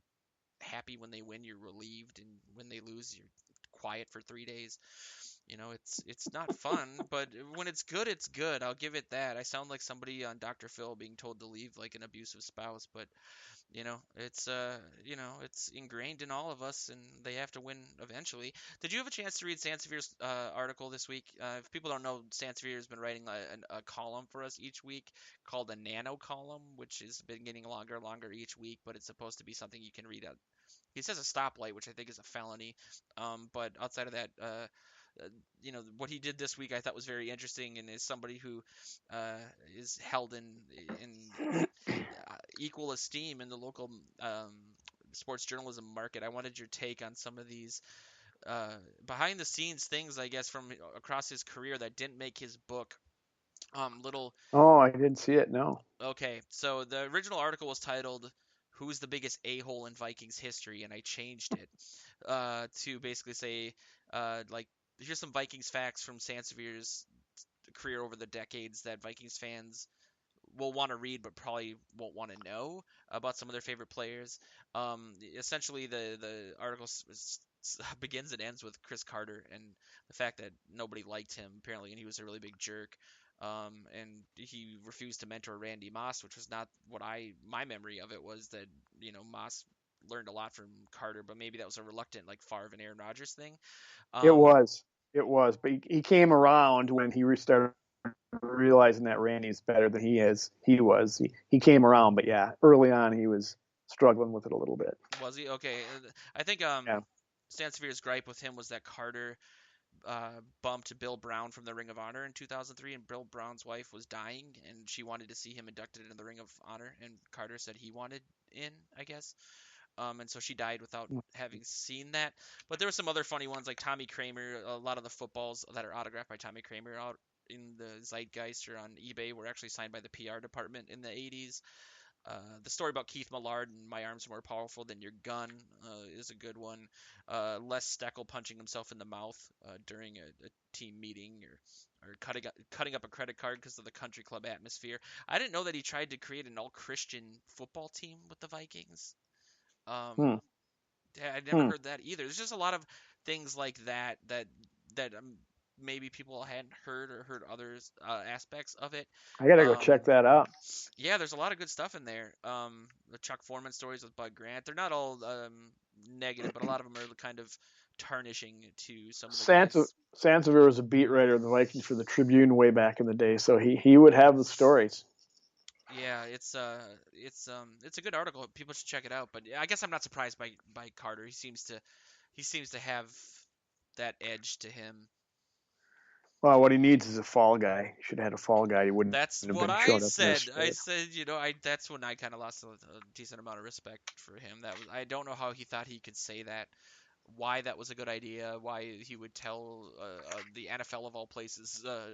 happy when they win, you're relieved, and when they lose, you're quiet for 3 days. It's not fun, but when it's good, it's good. I'll give it that. I sound like somebody on Dr. Phil being told to leave like an abusive spouse, but it's ingrained in all of us, and they have to win eventually. Did you have a chance to read Sansevier's article this week? If people don't know, Sansevier has been writing a column for us each week called a nano column, which has been getting longer and longer each week, but it's supposed to be something you can read at. He says a stoplight, which I think is a felony. But outside of that, what he did this week I thought was very interesting, and is somebody who uh, is held in equal esteem in the local sports journalism market. I wanted your take on some of these uh, behind the scenes things, I guess, from across his career that didn't make his book. Little Oh, I didn't see it. No. Okay, so the original article was titled "Who's the biggest a-hole in Vikings history?" and I changed it to basically say, like, here's some Vikings facts from Sansevier's career over the decades that Vikings fans will want to read but probably won't want to know about some of their favorite players. Essentially, the article begins and ends with Chris Carter and the fact that nobody liked him apparently, and he was a really big jerk. And he refused to mentor Randy Moss, which was not what my memory of it was that Moss learned a lot from Carter, but maybe that was a reluctant like Favre and Aaron Rodgers thing. It Um, was. It was. But he came around when he restarted realizing that Randy's better than he was. He came around, but yeah, early on he was struggling with it a little bit. was he okay? I think Yeah. Stan Sevier's gripe with him was that Carter bumped Bill Brown from the Ring of Honor in 2003, and Bill Brown's wife was dying, and she wanted to see him inducted into the Ring of Honor, and Carter said he wanted in, I guess. And so she died without having seen that. But there were some other funny ones, like Tommy Kramer. A lot of the footballs that are autographed by Tommy Kramer out in the Zeitgeist or on eBay were actually signed by the PR department in the 80s. The story about Keith Millard and "My arms are more powerful than your gun" is a good one. Les Steckel punching himself in the mouth during a team meeting, or cutting up a credit card because of the country club atmosphere. I didn't know that he tried to create an all-Christian football team with the Vikings. Um, Hmm. I'd never Hmm. heard that either. There's just a lot of things like that maybe people hadn't heard or heard others aspects of it. I gotta go check Um, that out. yeah, there's a lot of good stuff in there. The Chuck Foreman stories with Bud Grant, they're not all negative, but a lot of them are kind of tarnishing to some of the Sansa guys. Sansevier was a beat writer of the Vikings for the Tribune way back in the day, so he would have the stories. Yeah, it's a good article. People should check it out. But yeah, I guess I'm not surprised by Carter. He seems to have that edge to him. Well, what he needs is a fall guy. He should have had a fall guy. He wouldn't That's have what been I showed up said. I yesterday. said, I that's when I kind of lost a decent amount of respect for him. I don't know how he thought he could say that, why that was a good idea, why he would tell the NFL of all places, a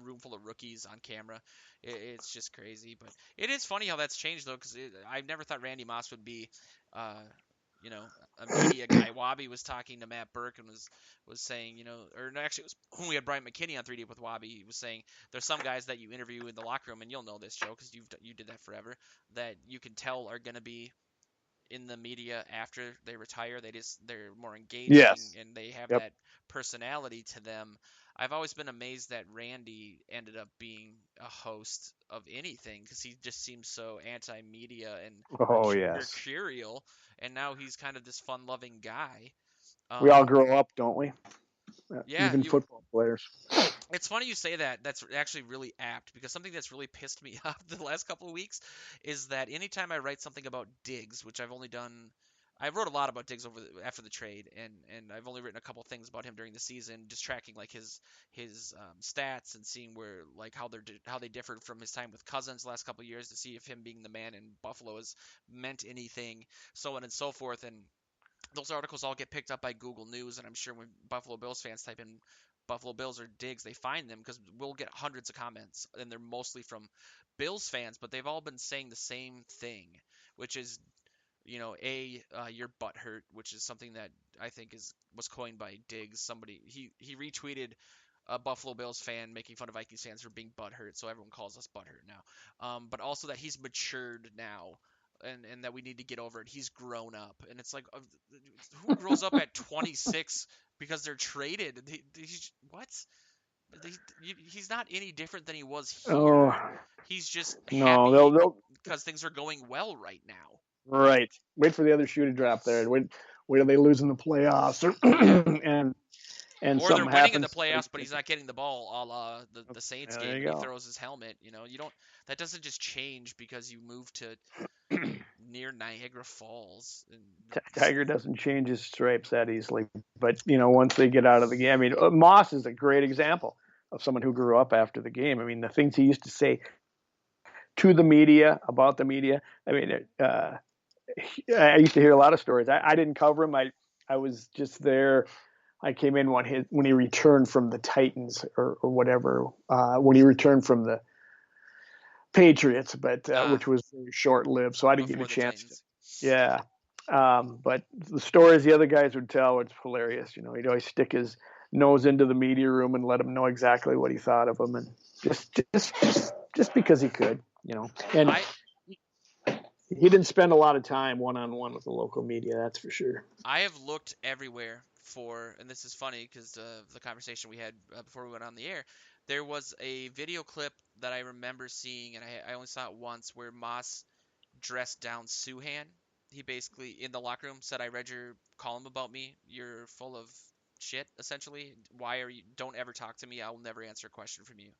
room full of rookies on camera. It's just crazy, but it is funny how that's changed though, because I've never thought Randy Moss would be, uh, you know, a media guy. Wabi was talking to Matt Burke and was saying, or no, actually it was when we had Brian McKinney on 3 Deep with Wabi. He was saying there's some guys that you interview in the locker room, and you'll know this, Joe, because you did that forever, that you can tell are going to be in the media after they retire. They're more engaging Yes. and they have Yep. that personality to them. I've always been amazed that Randy ended up being a host of anything because he just seems so anti-media and Oh yes, mercurial, and now he's kind of this fun-loving guy. we all Um, grow up, don't we? yeah, Even you football players. It's funny you say that. That's actually really apt because something that's really pissed me off the last couple of weeks is that anytime I write something about Diggs, which I've only done, I wrote a lot about Diggs after the trade, and I've only written a couple things about him during the season, just tracking like his stats and seeing where like how they differed from his time with Cousins the last couple of years to see if him being the man in Buffalo has meant anything, so on and so forth. And those articles all get picked up by Google News, and I'm sure when Buffalo Bills fans type in Buffalo Bills or Diggs, they find them because we'll get hundreds of comments, and they're mostly from Bills fans, but they've all been saying the same thing, which is, your butt hurt, which is something that I think was coined by Diggs. Somebody he retweeted a Buffalo Bills fan making fun of Vikings fans for being butthurt, so everyone calls us butthurt now. But also that he's matured now, and that we need to get over it. He's grown up, and it's like, who grows up at 26 because they're traded? What? He's not any different than he was Oh here. He's just no, happy they'll because things are going well right now. right. Wait for the other shoe to drop there. Wait till they lose in the playoffs, or, Yeah. and Or they're something winning in the happens. playoffs, but he's not getting the ball, a la the Saints There game, you and he go. throws his helmet. You don't. That doesn't just change because you move to near Niagara Falls. And Tiger doesn't change his stripes that easily, but once they get out of the game, I mean, Moss is a great example of someone who grew up after the game. I mean, the things he used to say to the media about the media. I mean, I used to hear a lot of stories. I didn't cover him. I was just there. I came in when he returned from the Titans or whatever. When he returned from the Patriots, but which was very short lived, so I didn't get a before the chance to. Titans. Yeah, but the stories the other guys would tell, it's hilarious. He'd always stick his nose into the media room and let them know exactly what he thought of them, and just because he could. And I he didn't spend a lot of time one on one with the local media, that's for sure. I have looked everywhere for, and this is funny because the conversation we had before we went on the air, there was a video clip that I remember seeing, and I only saw it once, where Moss dressed down Suhan. He basically, in the locker room, said, "I read your column about me. You're full of shit, essentially. Why are you? Don't ever talk to me. I will never answer a question from you."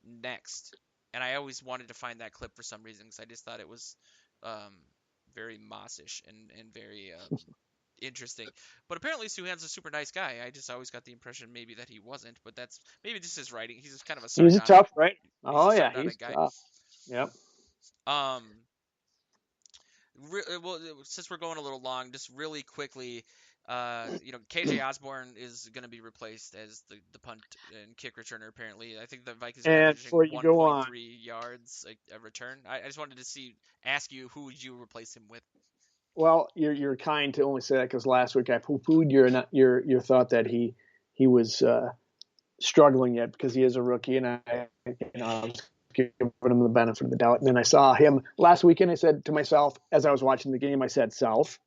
Next. And I always wanted to find that clip for some reason because I just thought it was um, very Mossish and very interesting. But apparently Suhan's a super nice guy. I just always got the impression maybe that he wasn't, but that's maybe just his writing. He's just kind of a He's a sardonic. tough, right? He's Oh a yeah, sardonic he's guy. tough. Yep. Um, well, since we're going a little long, just really quickly, KJ Osborne is going to be replaced as the punt and kick returner. Apparently, I think the Vikings are And averaging before you go on, 1.3 yards a return. I just wanted to ask you, who would you replace him with? well, you're kind to only say that because last week I poo-pooed your thought that he was struggling yet because he is a rookie, and I was giving him the benefit of the doubt. And then I saw him last weekend. I said to myself as I was watching the game, I said, "Self,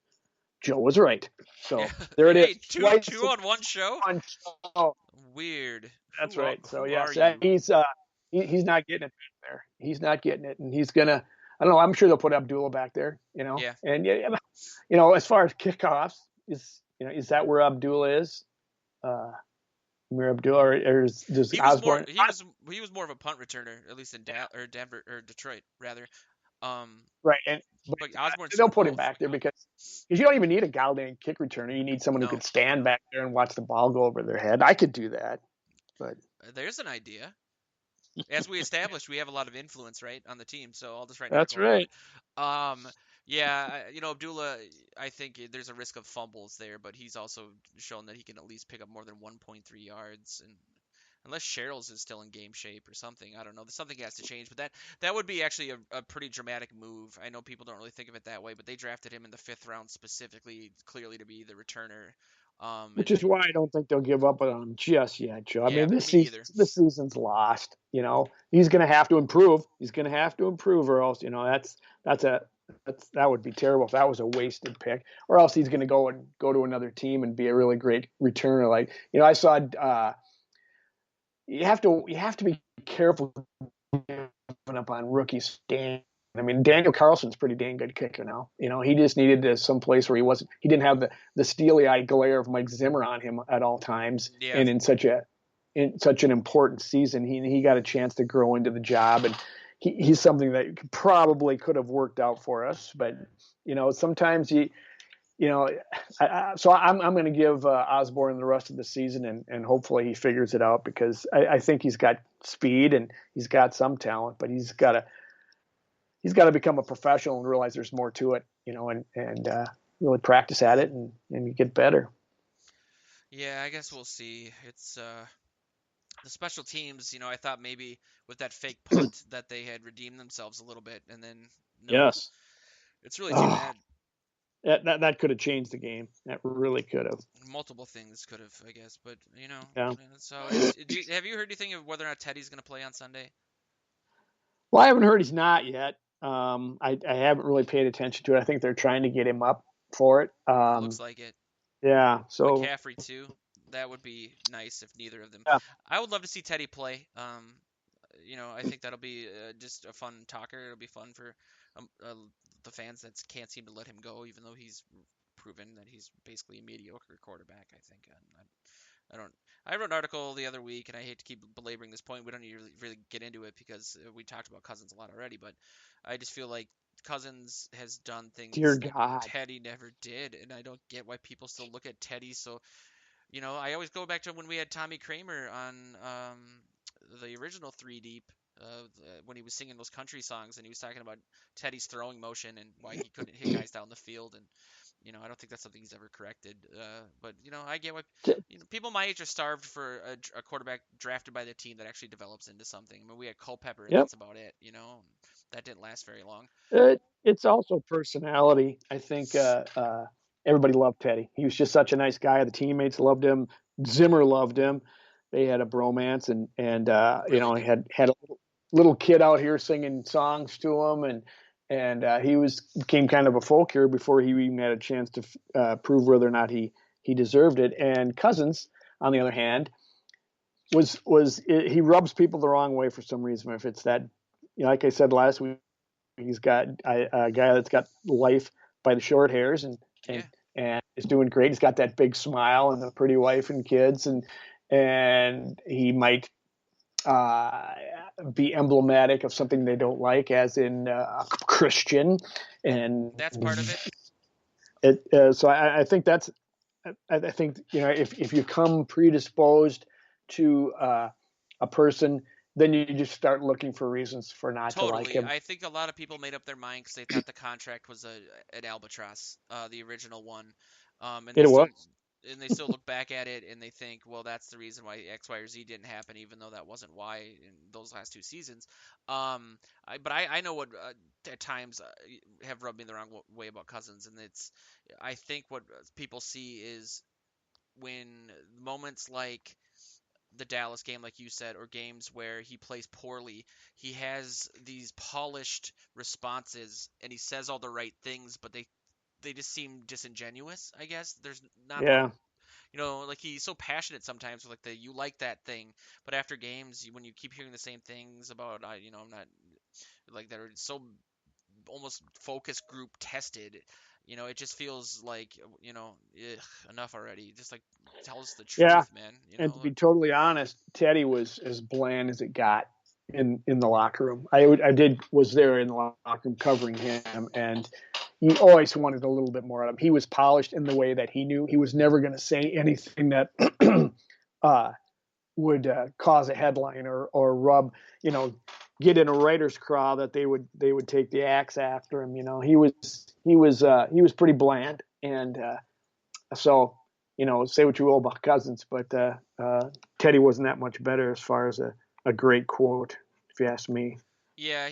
Joe was right." Yeah, So there it is. hey, two Twice on one show. on show. Weird. That's right. So Who are yes, you? he's not getting it back there. He's not getting it, and he's gonna. I don't know. I'm sure they'll put Abdullah back there. Yeah, And yeah, as far as kickoffs, is that where Abdullah is? Amir Abdullah, or does he was more Osborne? he was more of a punt returner, at least in Denver or Detroit rather. Um, Right, and but but Osborne's they'll sort of put him both. back there because you don't even need a Gallaudet kick returner. You need someone who No, could stand back there and watch the ball go over their head. I could do that, but there's an idea. As we established, we have a lot of influence, right, on the team. So I'll just write an that's article about right. it. Yeah, Abdullah, I think there's a risk of fumbles there, but he's also shown that he can at least pick up more than 1.3 yards, and unless Cheryl's is still in game shape or something, I don't know. Something has to change, but that would be actually a pretty dramatic move. I know people don't really think of it that way, but they drafted him in the fifth round specifically, clearly to be the returner. Which And is why I don't think they'll give up on him just yet, Joe. I yeah, mean, me either. this season's lost. He's going to have to improve. He's going to have to improve, or else that would be terrible if that was a wasted pick. Or else he's going to go to another team and be a really great returner. Like I saw you have to be careful giving up on rookies. I mean, Daniel Carlson's pretty dang good kicker now. He just needed some place where he didn't have the steely eyed glare of Mike Zimmer on him at all times, Yeah. and in such an important season, he got a chance to grow into the job, and he's something that probably could have worked out for us, but sometimes you know, so I'm going to give Osborne the rest of the season, and hopefully he figures it out because I think he's got speed and he's got some talent, but he's got to become a professional and realize there's more to it, and really practice at it and get better. Yeah, I guess we'll see. It's the special teams, I thought maybe with that fake punt that they had redeemed themselves a little bit, and then nope. Yes. It's really too Oh, bad. that could have changed the game. That really could have. Multiple things could have, I guess, but Yeah. that's how it is. Have you heard anything of whether or not Teddy's going to play on Sunday? Well, I haven't heard he's not yet. I haven't really paid attention to it. I think they're trying to get him up for it. It looks like it. Yeah. So McCaffrey too. That would be nice if neither of them. yeah, I would love to see Teddy play. I think that'll be just a fun talker. It'll be fun for the fans that can't seem to let him go, even though he's proven that he's basically a mediocre quarterback. I think. I don't. I wrote an article the other week, and I hate to keep belaboring this point. We don't need to really get into it because we talked about Cousins a lot already. But I just feel like Cousins has done dear things that God. Teddy never did, and I don't get why people still look at Teddy so. I always go back to when we had Tommy Kramer on the original Three Deep. When he was singing those country songs and he was talking about Teddy's throwing motion and why he couldn't hit guys down the field, and I don't think that's something he's ever corrected. But I get why people my age are starved for a quarterback drafted by the team that actually develops into something. I mean, we had Culpepper, and Yep. that's about it. That didn't last very long. It's also personality. I think everybody loved Teddy. He was just such a nice guy. The teammates loved him. Zimmer loved him. They had a bromance, and Really he do. had a little kid out here singing songs to him, and he became kind of a folk hero before he even had a chance to prove whether or not he deserved it. And Cousins, on the other hand, was he rubs people the wrong way for some reason. If it's that, like I said last week, he's got a guy that's got life by the short hairs, and Yeah. and is doing great. He's got that big smile and the pretty wife and kids, and he might uh, be emblematic of something they don't like, as in a Christian, and That's part of it. so I think I think if you come predisposed to a person, then you just start looking for reasons for not to like Totally. him. I think a lot of people made up their mind because they thought the contract was an albatross, the original one, and they It was. still look back at it and they think, well, that's the reason why X, Y, or Z didn't happen, even though that wasn't why in those last two seasons. But I know what at times have rubbed me the wrong way about Cousins, and I think what people see is when moments like the Dallas game, like you said, or games where he plays poorly, he has these polished responses and he says all the right things, but they just seem disingenuous. I guess there's not a lot of Yeah. like he's so passionate sometimes with like the you like that thing, but after games, when you keep hearing the same things about I'm not like they're so almost focus group tested. It just feels like ugh, enough already. Just like tell us the Yeah. truth, man. And to be totally honest, Teddy was as bland as it got in the locker room. I was there in the locker room covering him, and he always wanted a little bit more out of him. He was polished in the way that he knew he was never going to say anything that uh, would cause a headline or rub, get in a writer's crowd that they would take the axe after him. He was pretty bland, and so, say what you will about Cousins, but Teddy wasn't that much better as far as a great quote, if you ask me. Yeah,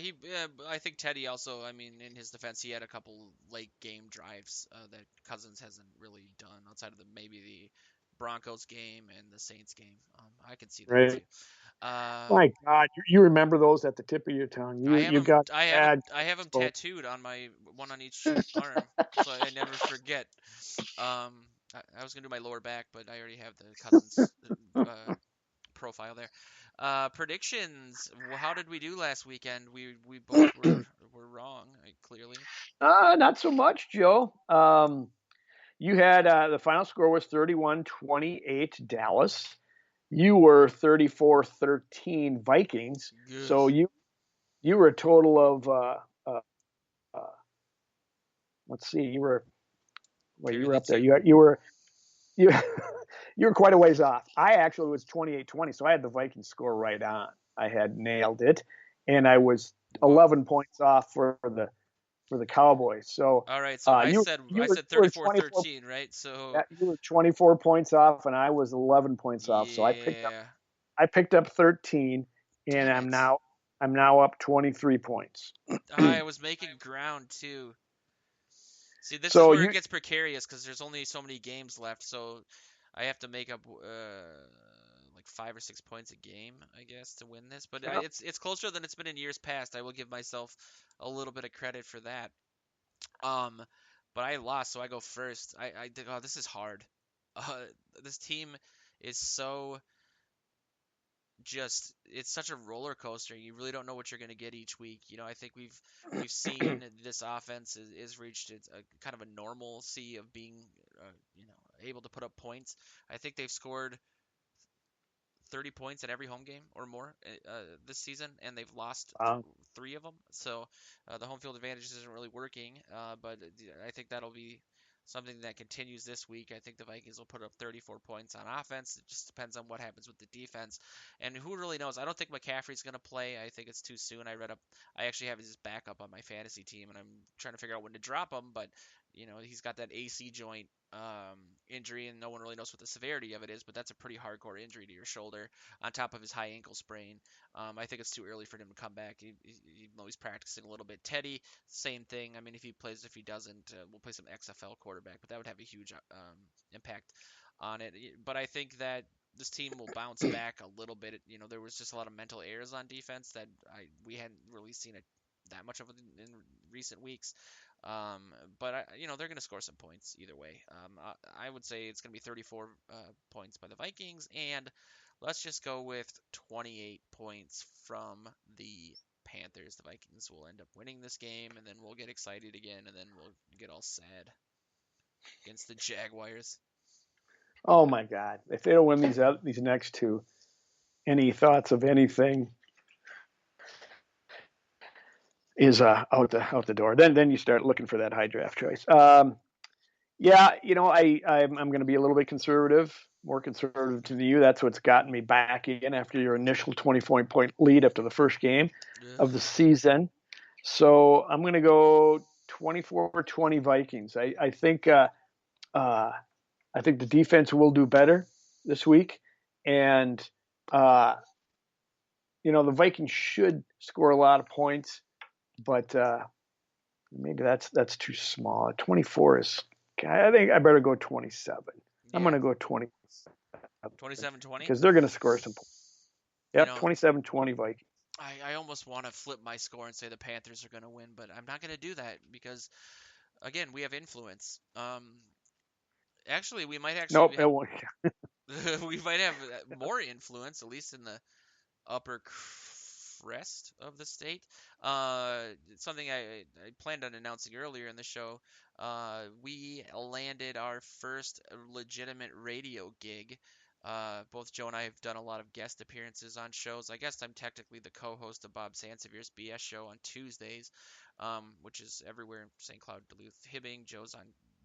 I think Teddy also. I mean, in his defense, he had a couple late game drives that Cousins hasn't really done outside of maybe the Broncos game and the Saints game. I can see that Right? too. Uh, My God, you remember those at the tip of your tongue. I You have you him. got bad. I have him So tattooed on my one on each arm, so I never forget. I was gonna do my lower back, but I already have the Cousins profile there. Predictions. How did we do last weekend? We both were wrong, clearly. Not so much, Joe. You had the final score was 31-28 Dallas. You were 34-13 Vikings. Ugh. So you were a total of uh, uh, let's see, you Carry were the up there. two. You you were quite a ways off. I actually was 28-20, so I had the Vikings score right on. I had nailed it, and I was Whoa. 11 points off for the Cowboys. So All right, so I you said you I were said you were 24 34-13, right? So yeah, you were 24 points off, and I was 11 points off. So yeah. I picked up 13, and Damn it. I'm now up 23 points. I was making ground too. See, this is So where it you gets precarious because there's only so many games left, so I have to make up like 5 or 6 points a game, I guess, to win this. But yeah, it's closer than it's been in years past. I will give myself a little bit of credit for that. Um, but I lost, so I go first. I think, oh, this is hard. Uh, this team is so just it's such a roller coaster. You really don't know what you're going to get each week. I think we've seen this offense is reached its a kind of a normalcy of being able to put up points. I think they've scored 30 points in every home game or more this season, and they've lost um, three of them. So the home field advantage isn't really working, but I think that'll be something that continues this week. I think the Vikings will put up 34 points on offense. It just depends on what happens with the defense, and who really knows. I don't think McCaffrey's going to play. I think it's too soon. I actually have his backup on my fantasy team, and I'm trying to figure out when to drop him, but he's got that AC joint injury, and no one really knows what the severity of it is, but that's a pretty hardcore injury to your shoulder on top of his high ankle sprain. I think it's too early for him to come back, even though he's practicing a little bit. Teddy, same thing. I mean, if he plays, if he doesn't, we'll play some XFL quarterback, but that would have a huge impact on it. But I think that this team will bounce back a little bit. There was just a lot of mental errors on defense that we hadn't really seen it that much of it in recent weeks. Um, but they're going to score some points either way. I would say it's going to be 34 points by the Vikings, and let's just go with 28 points from the Panthers. The Vikings will end up winning this game, and then we'll get excited again, and then we'll get all sad against the Jaguars. oh my God, if they don't win these next two, any thoughts of anything is out the door. Then you start looking for that high draft choice. Yeah, I'm going to be a little bit conservative, more conservative to you. That's what's gotten me back in after your initial 24-point lead after the first game of the Ugh. season. So I'm going to go 24-20 Vikings. Uh, I think the defense will do better this week, and uh, the Vikings should score a lot of points, but maybe that's too small. 24 is. I think I better go 27. I'm Yeah, going to go 27 27-20. because they're going to score some points. You Yep, know, 27-20 Vikings. I almost want to flip my score and say the Panthers are going to win, but I'm not going to do that because again, we have influence. Actually, we might actually Nope, it have won't. we might have more influence, at least in the upper crest of the state. It's something I planned on announcing earlier in the show. We landed our first legitimate radio gig. Both Joe and I have done a lot of guest appearances on shows. I guess I'm technically the co-host of Bob Sansevier's BS show on Tuesdays, which is everywhere in St. Cloud, Duluth, Hibbing. Joe's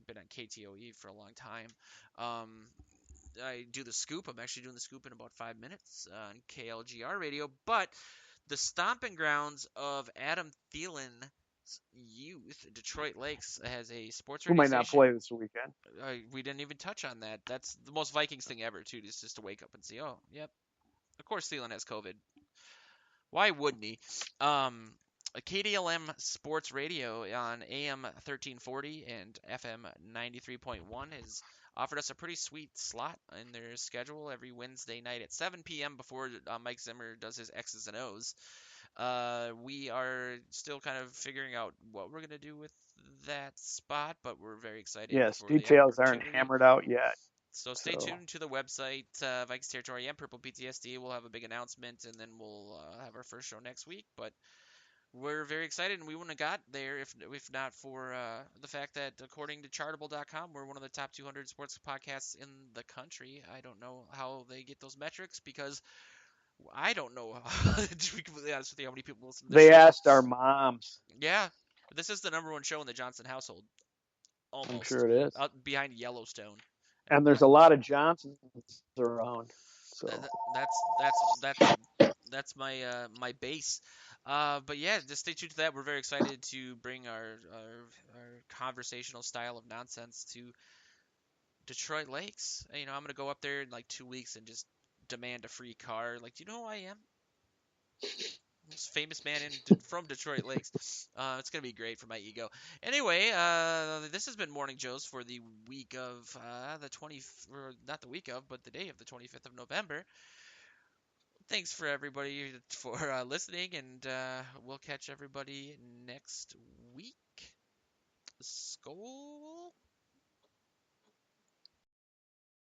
been on KTOE for a long time. Um, I do the scoop. I'm actually doing the scoop in about 5 minutes on KLGR radio. But the stomping grounds of Adam Thielen's youth, Detroit Lakes, has a sports Who radio might not station. play this weekend? We didn't even touch on that. That's the most Vikings thing ever, too, just to wake up and see, oh, yep, of course Thielen has COVID. Why wouldn't he? KDLM Sports Radio on AM 1340 and FM 93.1 has offered us a pretty sweet slot in their schedule every Wednesday night at 7 p.m. before Mike Zimmer does his X's and O's. We are still kind of figuring out what we're going to do with that spot, but we're very excited Yes, for the details aren't opportunity. hammered out yet. So stay So tuned to the website, Vikings Territory and Purple PTSD. We'll have a big announcement, and then we'll have our first show next week. But we're very excited, and we wouldn't have got there if not for the fact that, according to Chartable.com, we're one of the top 200 sports podcasts in the country. I don't know how they get those metrics because I don't know, to be completely honest with you, how many people listen to this they show. asked our moms. Yeah, this is the number one show in the Johnson household, I'm almost, sure it is. out behind Yellowstone. And And there's a lot of Johnsons around. So that's my base. But yeah, just stay tuned to that. We're very excited to bring our conversational style of nonsense to Detroit Lakes. You know, I'm gonna go up there in like 2 weeks and just demand a free car. Like, do you know who I am? Most famous man from Detroit Lakes. It's gonna be great for my ego. Anyway, this has been Morning Joe's for the week of the 20, or not the week of, but the day of the 25th of November. Thanks for everybody for listening, and we'll catch everybody next week. Skol.